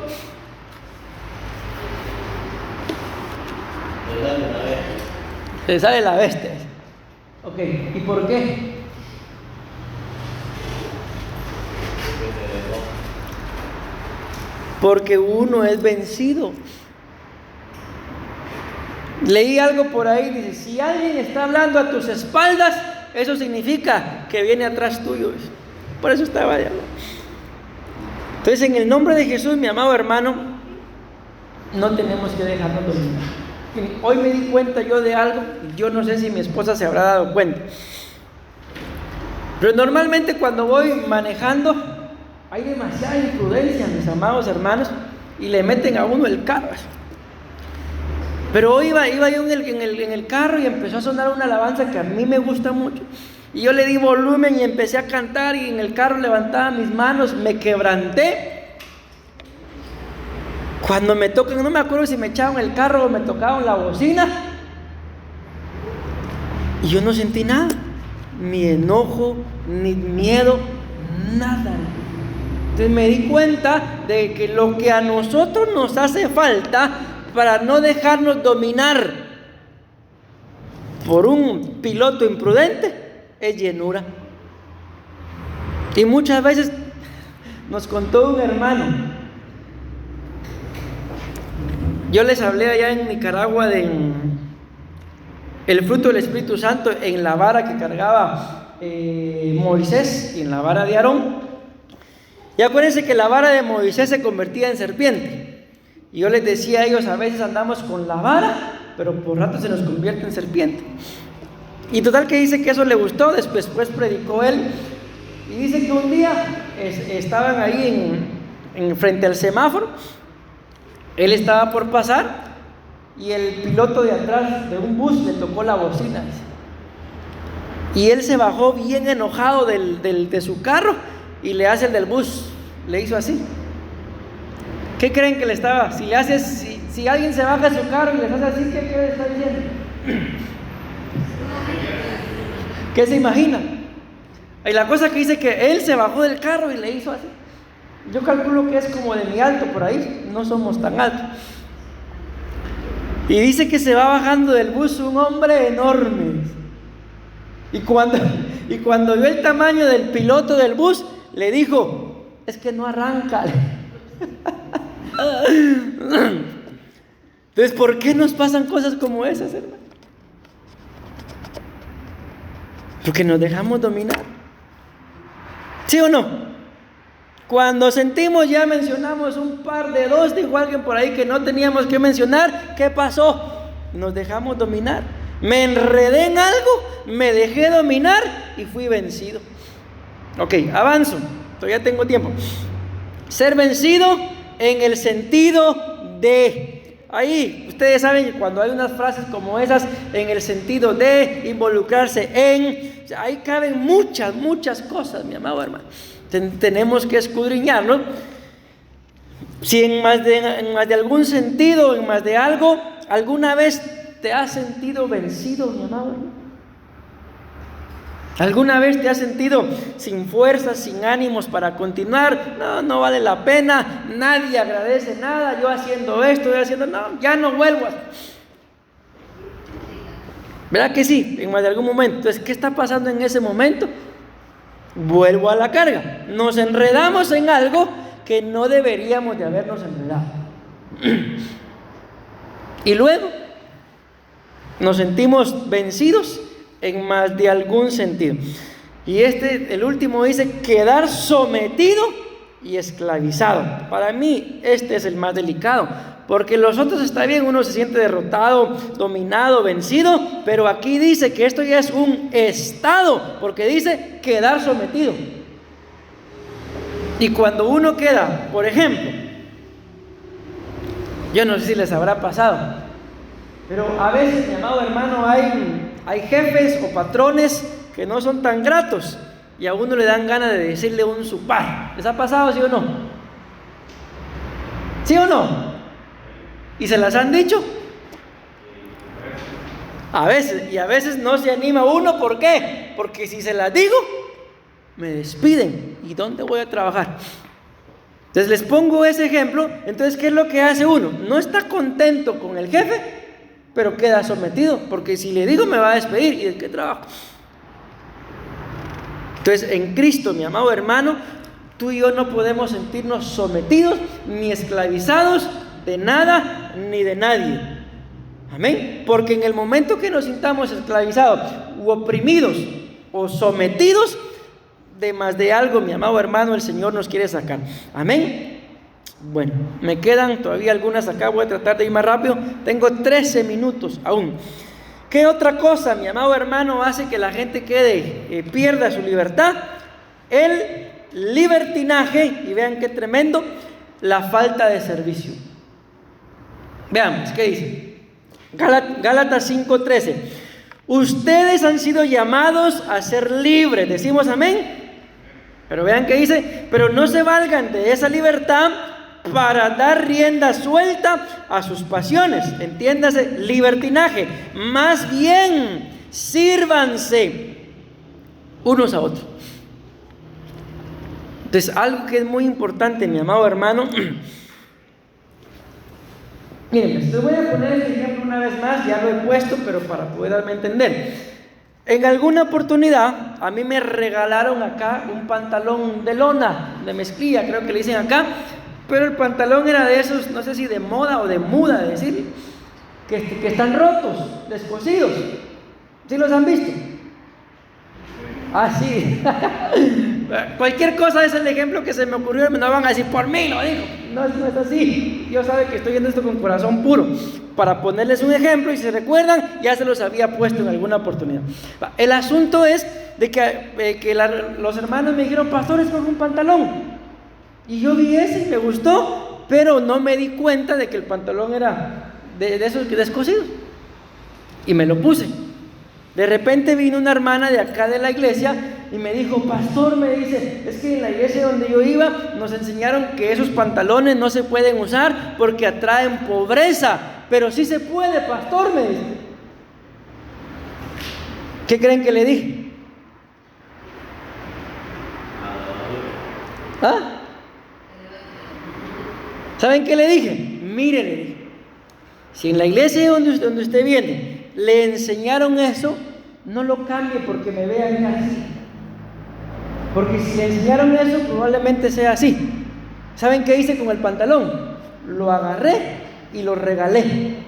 A: Le sale la bestia. Ok, ¿y por qué? Porque uno es vencido. Leí algo por ahí, dice, si alguien está hablando a tus espaldas, eso significa que viene atrás tuyo. Por eso estaba allá. Entonces, en el nombre de Jesús, mi amado hermano, no tenemos que dejarnos dominar. Hoy me di cuenta yo de algo, yo no sé si mi esposa se habrá dado cuenta. Pero normalmente cuando voy manejando, hay demasiada imprudencia, mis amados hermanos, y le meten a uno el carro. Pero hoy iba yo en el carro y empezó a sonar una alabanza que a mí me gusta mucho. Y yo le di volumen y empecé a cantar, y en el carro levantaba mis manos, me quebranté. Cuando me tocan, no me acuerdo si me echaban el carro o me tocaban la bocina, y yo no sentí nada, ni enojo, ni miedo, nada. Entonces me di cuenta de que lo que a nosotros nos hace falta para no dejarnos dominar por un piloto imprudente es llenura. Y muchas veces nos contó un hermano. Yo les hablé allá en Nicaragua de el fruto del Espíritu Santo en la vara que cargaba Moisés y en la vara de Aarón. Y acuérdense que la vara de Moisés se convertía en serpiente. Y yo les decía a ellos, a veces andamos con la vara, pero por rato se nos convierte en serpiente. Y total que dice que eso le gustó, después predicó él. Y dice que un día estaban ahí en frente al semáforo. Él estaba por pasar y el piloto de atrás de un bus le tocó la bocina. Y él se bajó bien enojado de su carro y le hace el del bus, le hizo así. ¿Qué creen que le estaba? Si alguien se baja de su carro y les hace así, ¿qué le está diciendo? ¿Qué se imagina? Y la cosa que dice que él se bajó del carro y le hizo así. Yo calculo que es como de mi alto por ahí, no somos tan altos. Y dice que se va bajando del bus un hombre enorme. Y cuando vio el tamaño del piloto del bus, le dijo, es que no arranca. Entonces, ¿por qué nos pasan cosas como esas, hermano? Porque nos dejamos dominar. ¿Sí o no? Cuando sentimos, ya mencionamos un par de dos, dijo alguien por ahí que no teníamos que mencionar. ¿Qué pasó? Nos dejamos dominar. Me enredé en algo, me dejé dominar y fui vencido. Ok, avanzo, todavía tengo tiempo. Ser vencido en el sentido de. Ahí, ustedes saben que cuando hay unas frases como esas, en el sentido de, involucrarse en, o sea, ahí caben muchas cosas, mi amado hermano. Tenemos que escudriñarlo. Si en más de algún sentido, en más de algo, ¿alguna vez te has sentido vencido, mi amado hermano? ¿Alguna vez te has sentido sin fuerzas, sin ánimos para continuar? No vale la pena, nadie agradece nada, yo haciendo esto, ya no vuelvo. ¿Verdad que sí? En más de algún momento. Entonces, ¿qué está pasando en ese momento? Vuelvo a la carga. Nos enredamos en algo que no deberíamos de habernos enredado. Y luego nos sentimos vencidos en más de algún sentido. Y el último dice quedar sometido y esclavizado. Para mí este es el más delicado, porque los otros está bien, uno se siente derrotado, dominado, vencido, pero aquí dice que esto ya es un estado, porque dice quedar sometido. Y cuando uno queda, por ejemplo, yo no sé si les habrá pasado, pero a veces, mi amado hermano, hay jefes o patrones que no son tan gratos y a uno le dan ganas de decirle un supar. ¿Les ha pasado, sí o no? ¿Sí o no? ¿Y se las han dicho? A veces, y a veces no se anima uno. ¿Por qué? Porque si se las digo, me despiden. ¿Y dónde voy a trabajar? Entonces les pongo ese ejemplo. Entonces, ¿qué es lo que hace uno? No está contento con el jefe, pero queda sometido, porque si le digo me va a despedir. ¿Y de qué trabajo? Entonces, en Cristo, mi amado hermano, tú y yo no podemos sentirnos sometidos ni esclavizados de nada ni de nadie. Amén. Porque en el momento que nos sintamos esclavizados u oprimidos o sometidos, de más de algo, mi amado hermano, el Señor nos quiere sacar. Amén. Bueno, me quedan todavía algunas acá, voy a tratar de ir más rápido. Tengo 13 minutos aún. ¿Qué otra cosa, mi amado hermano, hace que la gente pierda su libertad? El libertinaje, y vean qué tremendo, la falta de servicio. Veamos, ¿qué dice? Gálatas 5:13. Ustedes han sido llamados a ser libres, decimos amén. Pero vean qué dice, pero no se valgan de esa libertad para dar rienda suelta a sus pasiones. Entiéndase, libertinaje. Más bien, sírvanse unos a otros. Entonces, algo que es muy importante, mi amado hermano. Miren, les voy a poner este ejemplo una vez más, ya lo he puesto, pero para poder darme a entender. En alguna oportunidad, a mí me regalaron acá un pantalón de lona, de mezclilla, creo que le dicen acá. Pero el pantalón era de esos, no sé si de moda o de muda, de decir, que están rotos, descosidos. ¿Sí los han visto? Ah, sí. Cualquier cosa es el ejemplo que se me ocurrió, no van a decir por mí, lo digo. No es así. Yo sabe que estoy viendo esto con corazón puro, para ponerles un ejemplo, y si se recuerdan, ya se los había puesto en alguna oportunidad. El asunto es de que los hermanos me dijeron, pastor, escoge un pantalón. Y yo vi ese y me gustó, pero no me di cuenta de que el pantalón era de esos descosidos. Y me lo puse. De repente vino una hermana de acá de la iglesia y me dijo, pastor, me dice, es que en la iglesia donde yo iba nos enseñaron que esos pantalones no se pueden usar porque atraen pobreza. Pero sí se puede, pastor, me dice. ¿Qué creen que le dije? ¿Ah? ¿Saben qué le dije? Mire, le dije, si en la iglesia donde usted viene le enseñaron eso, no lo cambie porque me vean así. Porque si le enseñaron eso, probablemente sea así. ¿Saben qué hice con el pantalón? Lo agarré y lo regalé.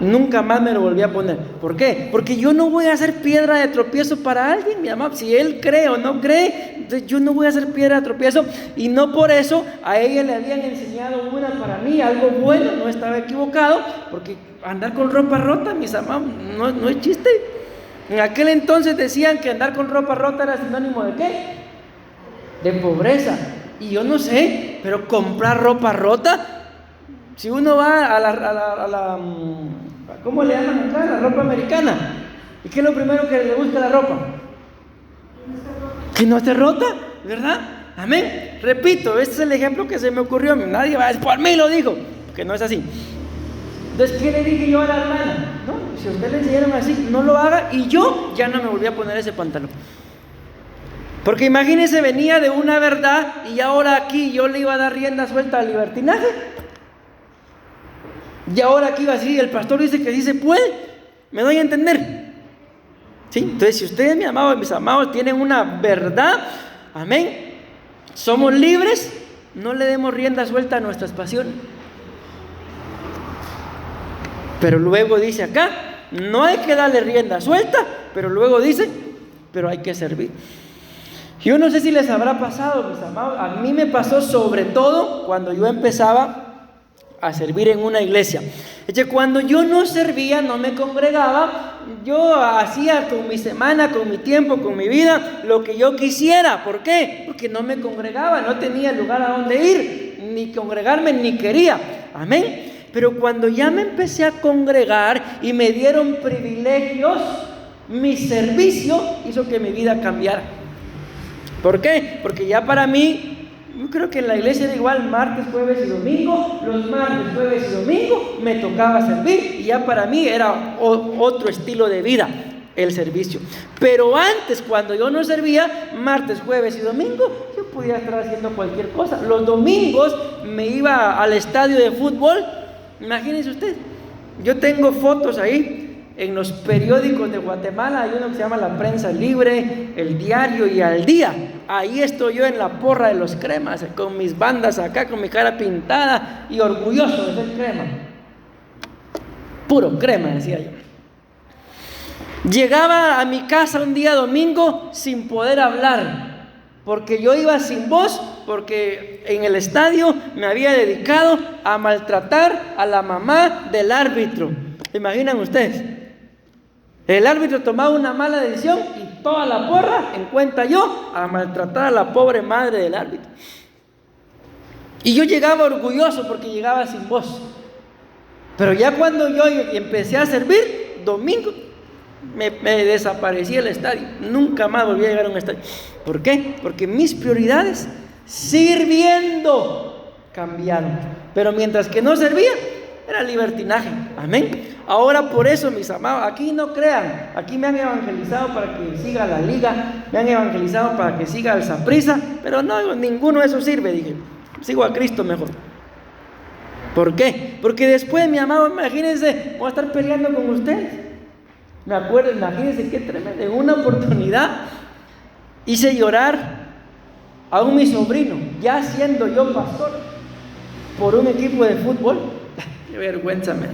A: Nunca más me lo volví a poner. ¿Por qué? Porque yo no voy a hacer piedra de tropiezo para alguien, mi amado. Si él cree o no cree, entonces yo no voy a hacer piedra de tropiezo. Y no por eso a ella le habían enseñado una para mí, algo bueno, no estaba equivocado. Porque andar con ropa rota, mis amados, no es chiste. En aquel entonces decían que andar con ropa rota era sinónimo de ¿qué? De pobreza. Y yo no sé, pero comprar ropa rota, si uno va a la ¿cómo le llaman acá? La ropa americana. ¿Y qué es lo primero que le busca la ropa? Que no esté rota, ¿verdad? Amén. Repito, este es el ejemplo que se me ocurrió. Nadie va a decir, por mí lo digo, que no es así. Entonces, ¿qué le dije yo a la hermana? No, si a usted le enseñaron así, no lo haga. Y yo ya no me volví a poner ese pantalón. Porque imagínense, venía de una verdad y ahora aquí yo le iba a dar rienda suelta al libertinaje. Y ahora aquí va así, el pastor dice que sí se puede. ¿Me doy a entender? ¿Sí? Entonces, si ustedes, mis amados y mis amados, tienen una verdad, amén, somos libres, no le demos rienda suelta a nuestras pasiones. Pero luego dice acá, no hay que darle rienda suelta, pero luego dice, pero hay que servir. Yo no sé si les habrá pasado, mis amados, a mí me pasó sobre todo cuando yo empezaba a servir en una iglesia. Es que cuando yo no servía, no me congregaba, yo hacía con mi semana, con mi tiempo, con mi vida, lo que yo quisiera. ¿Por qué? Porque no me congregaba, no tenía lugar a donde ir, ni congregarme ni quería. Amén. Pero cuando ya me empecé a congregar y me dieron privilegios, mi servicio hizo que mi vida cambiara. ¿Por qué? Porque ya para mí, yo creo que en la iglesia era igual martes, jueves y domingo. Los martes, jueves y domingo me tocaba servir y ya para mí era otro estilo de vida el servicio. Pero antes, cuando yo no servía, martes, jueves y domingo, yo podía estar haciendo cualquier cosa. Los domingos me iba al estadio de fútbol. Imagínense usted, yo tengo fotos ahí en los periódicos de Guatemala. Hay uno que se llama La Prensa Libre, El Diario y Al Día. Ahí estoy yo en la porra de los cremas, con mis bandas acá, con mi cara pintada y orgulloso de ser crema. Puro crema, decía yo. Llegaba a mi casa un día domingo sin poder hablar, porque yo iba sin voz, porque en el estadio me había dedicado a maltratar a la mamá del árbitro. ¿Se imaginan ustedes? El árbitro tomaba una mala decisión y toda la porra, en cuenta yo, a maltratar a la pobre madre del árbitro. Y yo llegaba orgulloso porque llegaba sin voz. Pero ya cuando yo empecé a servir, domingo, me desaparecí del estadio. Nunca más volví a llegar a un estadio. ¿Por qué? Porque mis prioridades, sirviendo, cambiaron. Pero mientras que no servía, era libertinaje. Amén. Ahora por eso, mis amados, aquí no crean, aquí me han evangelizado para que siga la liga, me han evangelizado para que siga el Saprissa, pero no, ninguno de esos sirve. Dije, sigo a Cristo mejor. ¿Por qué? Porque después, mi amado, imagínense, voy a estar peleando con ustedes. Me acuerdo, imagínense qué tremendo. En una oportunidad hice llorar a mi sobrino, ya siendo yo pastor, por un equipo de fútbol. Qué vergüenza me da.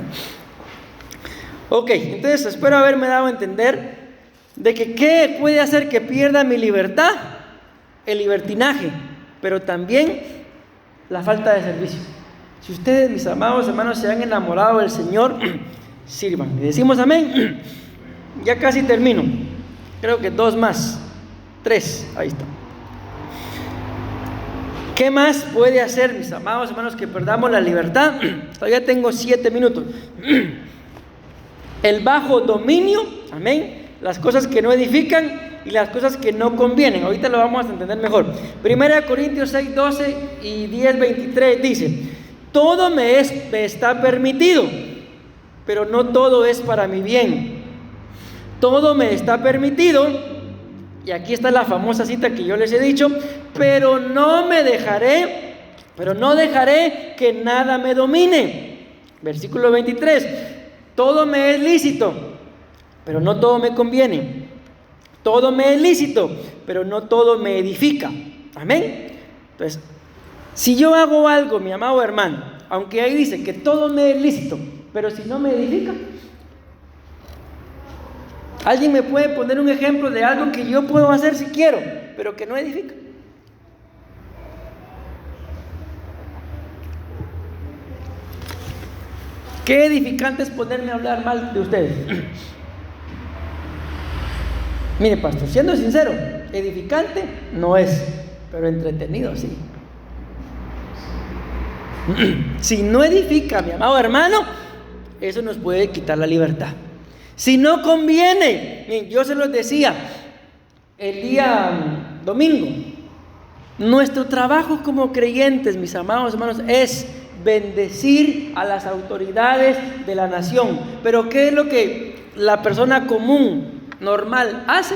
A: Ok, entonces espero haberme dado a entender de que qué puede hacer que pierda mi libertad, el libertinaje, pero también la falta de servicio. Si ustedes, mis amados hermanos, se han enamorado del Señor, sirvan. Y decimos amén. Ya casi termino. Creo que 2 más. 3, ahí está. ¿Qué más puede hacer, mis amados hermanos, que perdamos la libertad? Todavía tengo 7 minutos. El bajo dominio, amén, las cosas que no edifican y las cosas que no convienen. Ahorita lo vamos a entender mejor. 1 Corintios 6, 12 y 10, 23 dice: todo me está permitido, pero no todo es para mi bien. Todo me está permitido, y aquí está la famosa cita que yo les he dicho, pero no dejaré que nada me domine. Versículo 23, todo me es lícito, pero no todo me conviene. Todo me es lícito, pero no todo me edifica. Amén. Entonces, si yo hago algo, mi amado hermano, aunque ahí dice que todo me es lícito, pero si no me edifica, ¿alguien me puede poner un ejemplo de algo que yo puedo hacer si quiero, pero que no edifica? ¿Qué edificante es ponerme a hablar mal de ustedes? Mire, pastor, siendo sincero, edificante no es, pero entretenido sí. Si no edifica, mi amado hermano, eso nos puede quitar la libertad. Si no conviene, bien, yo se los decía el día domingo, nuestro trabajo como creyentes, mis amados hermanos, es bendecir a las autoridades de la nación. Pero ¿qué es lo que la persona común, normal, hace?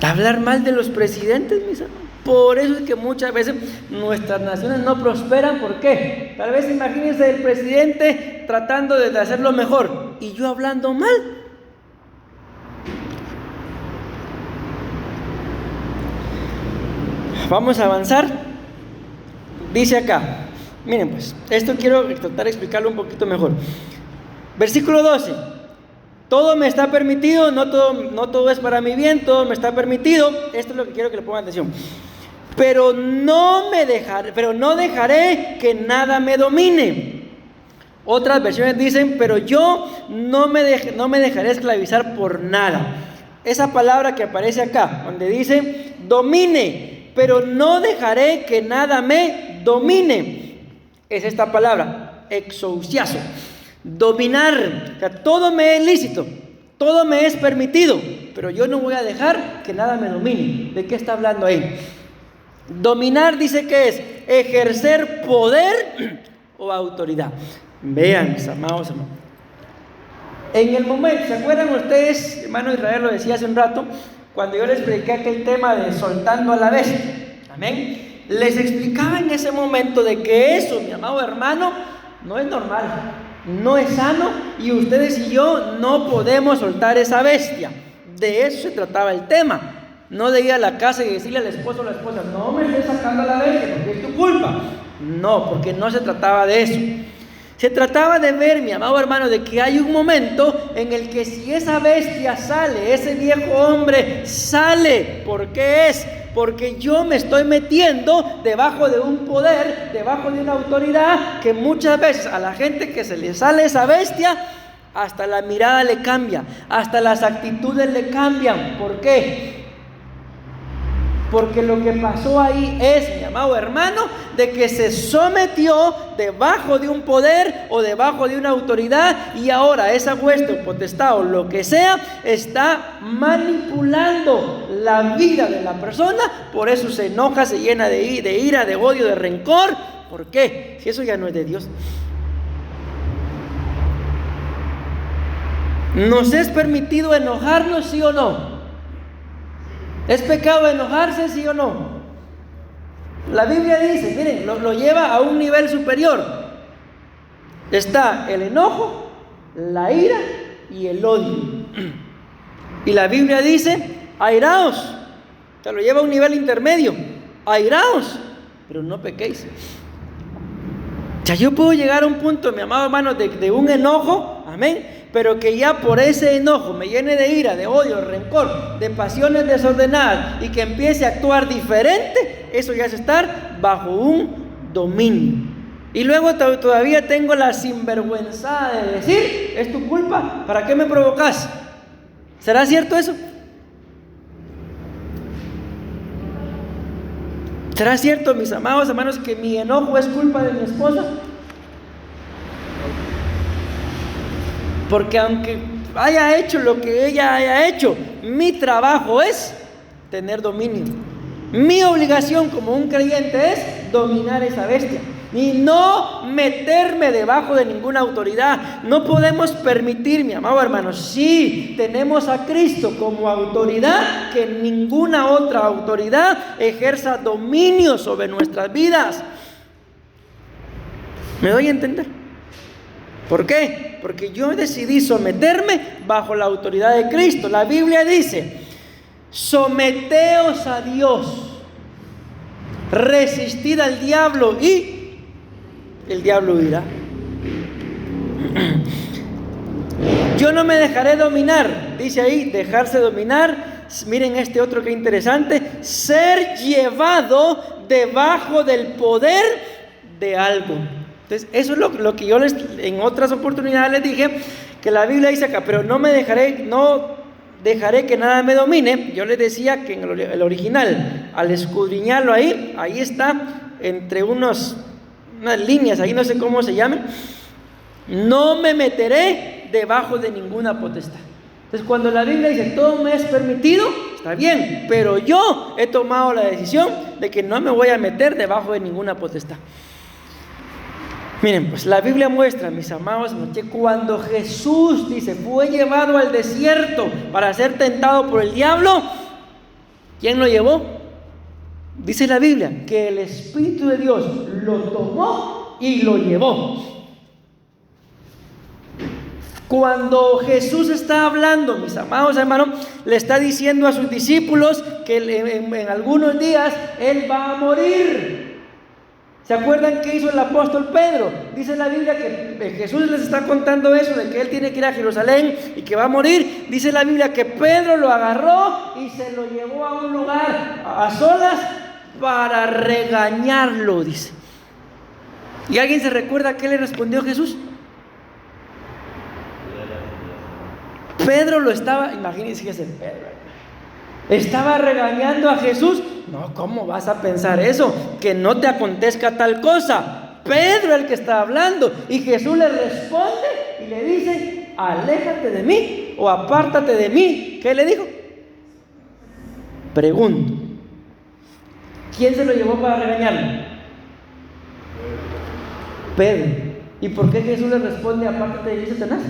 A: Hablar mal de los presidentes, mis hermanos. Por eso es que muchas veces nuestras naciones no prosperan. ¿Por qué? Tal vez imagínense el presidente tratando de hacerlo mejor y yo hablando mal. Vamos a avanzar. Dice acá, miren pues, esto quiero tratar de explicarlo un poquito mejor. Versículo 12. Todo me está permitido, no todo es para mi bien, todo me está permitido. Esto es lo que quiero que le pongan atención. Pero no dejaré que nada me domine. Otras versiones dicen, pero yo no me dejaré esclavizar por nada. Esa palabra que aparece acá, donde dice domine, pero no dejaré que nada me domine, es esta palabra, exousiazo. Dominar, o sea, todo me es lícito, todo me es permitido, pero yo no voy a dejar que nada me domine. ¿De qué está hablando ahí? Dominar dice que es ejercer poder o autoridad. Vean, mis amados hermanos, en el momento, ¿se acuerdan ustedes, hermano Israel lo decía hace un rato, cuando yo les expliqué aquel tema de soltando a la bestia? Amén. Les explicaba en ese momento de que eso, mi amado hermano, no es normal, no es sano, y ustedes y yo no podemos soltar esa bestia. De eso se trataba el tema. No de ir a la casa y decirle al esposo o a la esposa, no me estés sacando a la bestia porque es tu culpa. No, porque no se trataba de eso. Se trataba de ver, mi amado hermano, de que hay un momento en el que si esa bestia sale, ese viejo hombre sale. ¿Por qué es? Porque yo me estoy metiendo debajo de un poder, debajo de una autoridad, que muchas veces a la gente que se le sale esa bestia, hasta la mirada le cambia, hasta las actitudes le cambian. ¿Por qué? Porque lo que pasó ahí es, mi amado hermano, de que se sometió debajo de un poder o debajo de una autoridad, y ahora esa hueste o potestad o lo que sea está manipulando la vida de la persona. Por eso se enoja, se llena de ira, de odio, de rencor. ¿Por qué? Si eso ya no es de Dios. ¿Nos es permitido enojarnos, sí o no? ¿Es pecado enojarse, sí o no? La Biblia dice, miren, lo lleva a un nivel superior. Está el enojo, la ira y el odio. Y la Biblia dice, airaos. Te lo lleva a un nivel intermedio. Airaos, pero no pequéis. O sea, yo puedo llegar a un punto, mi amado hermano, de un enojo, amén, pero que ya por ese enojo me llene de ira, de odio, de rencor, de pasiones desordenadas, y que empiece a actuar diferente. Eso ya es estar bajo un dominio. Y luego todavía tengo la sinvergüenza de decir, es tu culpa, ¿para qué me provocas? ¿Será cierto eso? ¿Será cierto, mis amados hermanos, que mi enojo es culpa de mi esposa? Porque aunque haya hecho lo que ella haya hecho, mi trabajo es tener dominio. Mi obligación como un creyente es dominar esa bestia y no meterme debajo de ninguna autoridad. No podemos permitir, mi amado hermano, si tenemos a Cristo como autoridad, que ninguna otra autoridad ejerza dominio sobre nuestras vidas. ¿Me doy a entender? ¿Por qué? Porque yo decidí someterme bajo la autoridad de Cristo. La Biblia dice, someteos a Dios, resistid al diablo y el diablo huirá. Yo no me dejaré dominar, dice ahí, dejarse dominar. Miren este otro que interesante, ser llevado debajo del poder de algo. Entonces, eso es lo que yo en otras oportunidades les dije, que la Biblia dice acá, pero no dejaré que nada me domine. Yo les decía que en el original, al escudriñarlo ahí está entre unas líneas, ahí no sé cómo se llaman, no me meteré debajo de ninguna potestad. Entonces cuando la Biblia dice todo me es permitido, está bien, pero yo he tomado la decisión de que no me voy a meter debajo de ninguna potestad. Miren, pues la Biblia muestra, mis amados, que cuando Jesús, dice, fue llevado al desierto para ser tentado por el diablo, ¿quién lo llevó? Dice la Biblia que el Espíritu de Dios lo tomó y lo llevó. Cuando Jesús está hablando, mis amados hermanos, le está diciendo a sus discípulos que en algunos días Él va a morir. ¿Se acuerdan qué hizo el apóstol Pedro? Dice la Biblia que Jesús les está contando eso, de que Él tiene que ir a Jerusalén y que va a morir. Dice la Biblia que Pedro lo agarró y se lo llevó a un lugar a solas para regañarlo, dice. ¿Y alguien se recuerda qué le respondió Jesús? Pedro lo estaba, imagínense que es Pedro, estaba regañando a Jesús. No, ¿cómo vas a pensar eso? Que no te acontezca tal cosa. Pedro el que está hablando. Y Jesús le responde y le dice, aléjate de mí o apártate de mí. ¿Qué le dijo? Pregunto, ¿quién se lo llevó para regañarlo? Pedro. ¿Y por qué Jesús le responde, apártate de mí, Satanás?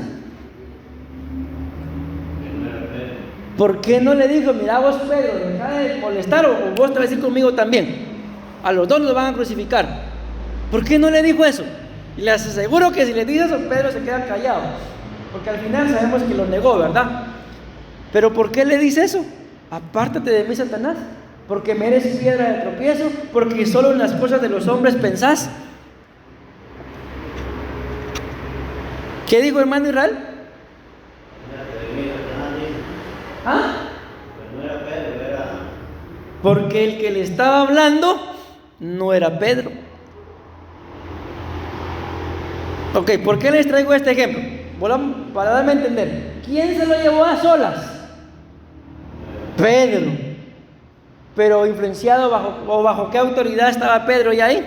A: ¿Por qué no le dijo, mira vos Pedro, deja de molestar o vos te vas a ir conmigo también? A los dos los van a crucificar. ¿Por qué no le dijo eso? Y les aseguro que si le dice eso, Pedro se queda callado, porque al final sabemos que lo negó, ¿verdad? Pero ¿por qué le dice eso? Apártate de mí, Satanás, porque me eres piedra de tropiezo, porque solo en las cosas de los hombres pensás. ¿Qué dijo, hermano Israel? ¿Ah?
B: No era Pedro, era...
A: Porque el que le estaba hablando no era Pedro. Ok, ¿por qué les traigo este ejemplo? Para darme a entender. ¿Quién se lo llevó a solas? Pedro. Pero influenciado bajo qué autoridad estaba Pedro ya ahí.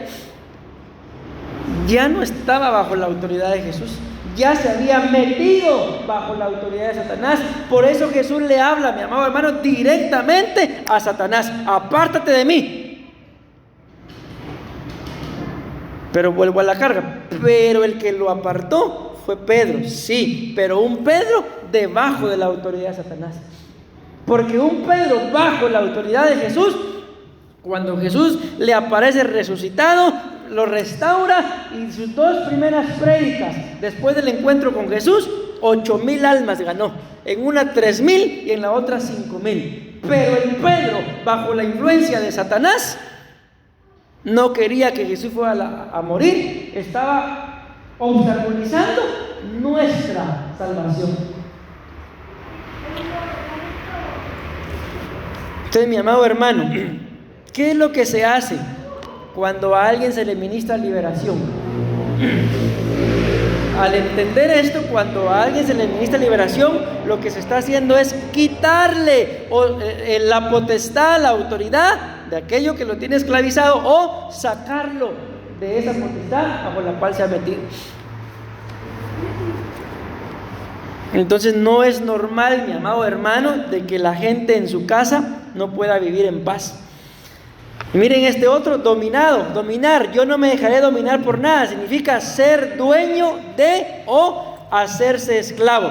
A: Ya no estaba bajo la autoridad de Jesús. Ya se había metido bajo la autoridad de Satanás. Por eso Jesús le habla, mi amado hermano, directamente a Satanás. Apártate de mí. Pero vuelvo a la carga. Pero el que lo apartó fue Pedro. Sí, pero un Pedro debajo de la autoridad de Satanás. Porque un Pedro bajo la autoridad de Jesús, cuando Jesús le aparece resucitado, lo restaura, y sus dos primeras prédicas después del encuentro con Jesús, 8,000 almas ganó. En una 3,000 y en la otra 5,000. Pero el Pedro, bajo la influencia de Satanás, no quería que Jesús fuera a morir. Estaba obstaculizando nuestra salvación. Entonces, mi amado hermano, ¿qué es lo que se hace cuando a alguien se le ministra liberación? Al entender esto, cuando a alguien se le ministra liberación, lo que se está haciendo es quitarle la potestad, la autoridad de aquello que lo tiene esclavizado, o sacarlo de esa potestad bajo la cual se ha metido. Entonces no es normal, mi amado hermano, de que la gente en su casa no pueda vivir en paz. Y miren este otro, dominar. Yo no me dejaré dominar por nada. Significa ser dueño de o hacerse esclavo.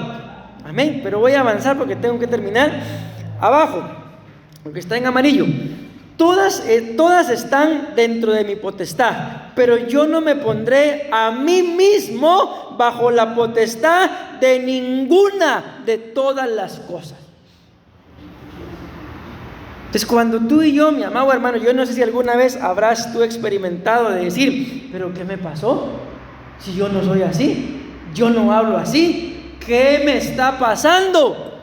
A: Amén. Pero voy a avanzar porque tengo que terminar. Abajo, porque está en amarillo. Todas están dentro de mi potestad, pero yo no me pondré a mí mismo bajo la potestad de ninguna de todas las cosas. Entonces, cuando tú y yo, mi amado hermano, yo no sé si alguna vez habrás tú experimentado de decir, pero ¿qué me pasó? Si yo no soy así, yo no hablo así, ¿qué me está pasando?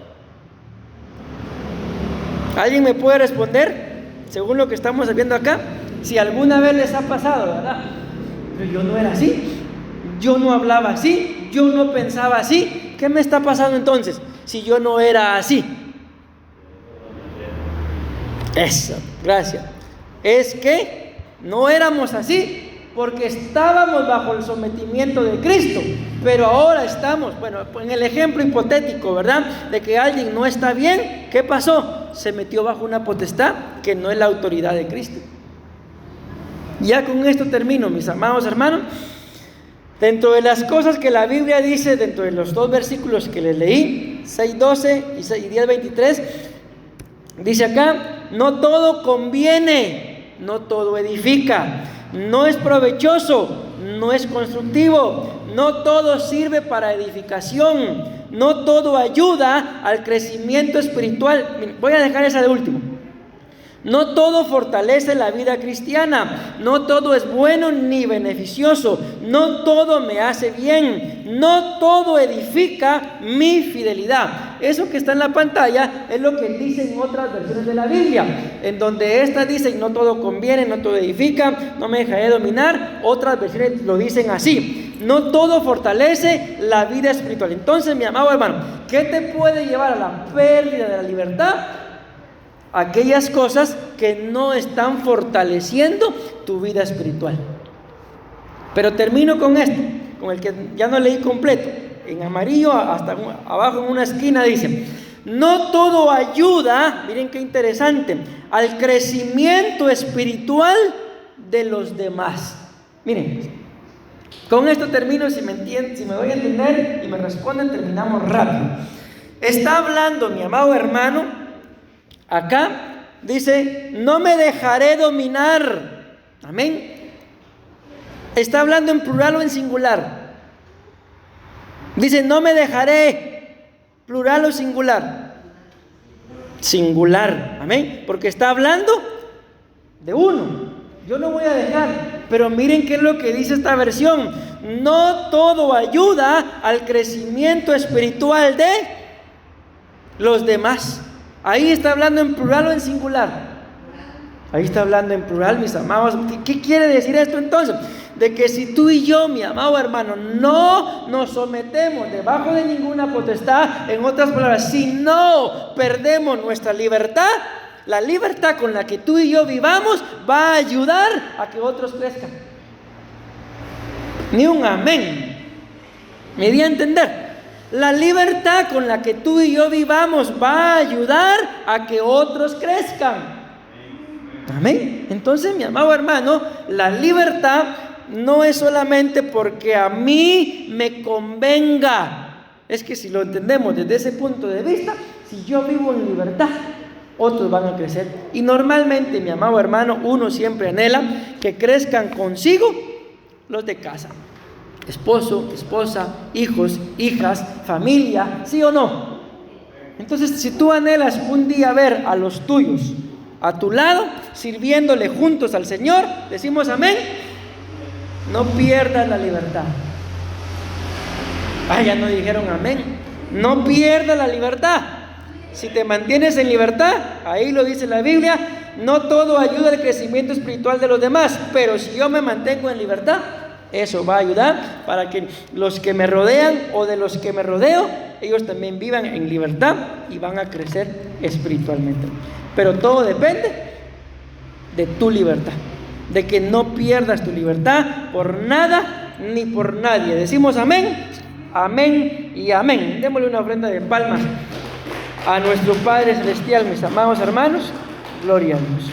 A: ¿Alguien me puede responder? Según lo que estamos viendo acá, si alguna vez les ha pasado, ¿verdad? Pero yo no era así, yo no hablaba así, yo no pensaba así. ¿Qué me está pasando entonces si yo no era así? Eso, gracias. Es que No éramos así porque estábamos bajo el sometimiento de Cristo, pero ahora estamos, bueno, en el ejemplo hipotético, ¿verdad? De que alguien no está bien, ¿qué pasó? Se metió bajo una potestad que no es la autoridad de Cristo. Ya con esto termino, mis amados hermanos. Dentro de las cosas que la Biblia dice, dentro de los 2 versículos que les leí, 6:12 y 10:23, dice acá: no todo conviene, no todo edifica, no es provechoso, no es constructivo, no todo sirve para edificación, no todo ayuda al crecimiento espiritual. Miren, voy a dejar esa de último. No todo fortalece la vida cristiana, no todo es bueno ni beneficioso, no todo me hace bien, no todo edifica mi fidelidad. Eso que está en la pantalla es lo que dicen otras versiones de la Biblia, en donde estas dicen no todo conviene, no todo edifica, no me dejaré dominar. Otras versiones lo dicen así: no todo fortalece la vida espiritual. Entonces, mi amado hermano, ¿qué te puede llevar a la pérdida de la libertad? Aquellas cosas que no están fortaleciendo tu vida espiritual. Pero termino con esto, con el que ya no leí completo. En amarillo, hasta abajo en una esquina dice: no todo ayuda, miren qué interesante, al crecimiento espiritual de los demás. Miren, con esto termino. Si me entienden, si me doy a entender y me responden, terminamos rápido. Está hablando, mi amado hermano, acá dice: no me dejaré dominar. Amén. ¿Está hablando en plural o en singular? Dice: no me dejaré. ¿Plural o singular? Singular. Amén. Porque está hablando de uno. Yo no voy a dejar. Pero miren qué es lo que dice esta versión: no todo ayuda al crecimiento espiritual de los demás. Ahí está hablando en plural o en singular. Ahí está hablando en plural, mis amados. ¿Qué quiere decir esto entonces? De que si tú y yo, mi amado hermano, no nos sometemos debajo de ninguna potestad, en otras palabras, si no perdemos nuestra libertad, la libertad con la que tú y yo vivamos va a ayudar a que otros crezcan. Ni un amén. ¿Me di a entender? La libertad con la que tú y yo vivamos va a ayudar a que otros crezcan. Amén. Entonces, mi amado hermano, la libertad no es solamente porque a mí me convenga. Es que si lo entendemos desde ese punto de vista, si yo vivo en libertad, otros van a crecer. Y normalmente, mi amado hermano, uno siempre anhela que crezcan consigo los de casa. Esposo, esposa, hijos, hijas, familia, ¿sí o no? Entonces, si tú anhelas un día ver a los tuyos a tu lado, sirviéndole juntos al Señor, decimos amén. No pierdas la libertad. Ya no dijeron amén. No pierdas la libertad. Si te mantienes en libertad, ahí lo dice la Biblia, no todo ayuda al crecimiento espiritual de los demás, pero si yo me mantengo en libertad, eso va a ayudar para que los que me rodean o de los que me rodeo, ellos también vivan en libertad y van a crecer espiritualmente. Pero todo depende de tu libertad, de que no pierdas tu libertad por nada ni por nadie. Decimos amén, amén y amén. Démosle una ofrenda de palmas a nuestro Padre Celestial, mis amados hermanos. Gloria a Dios.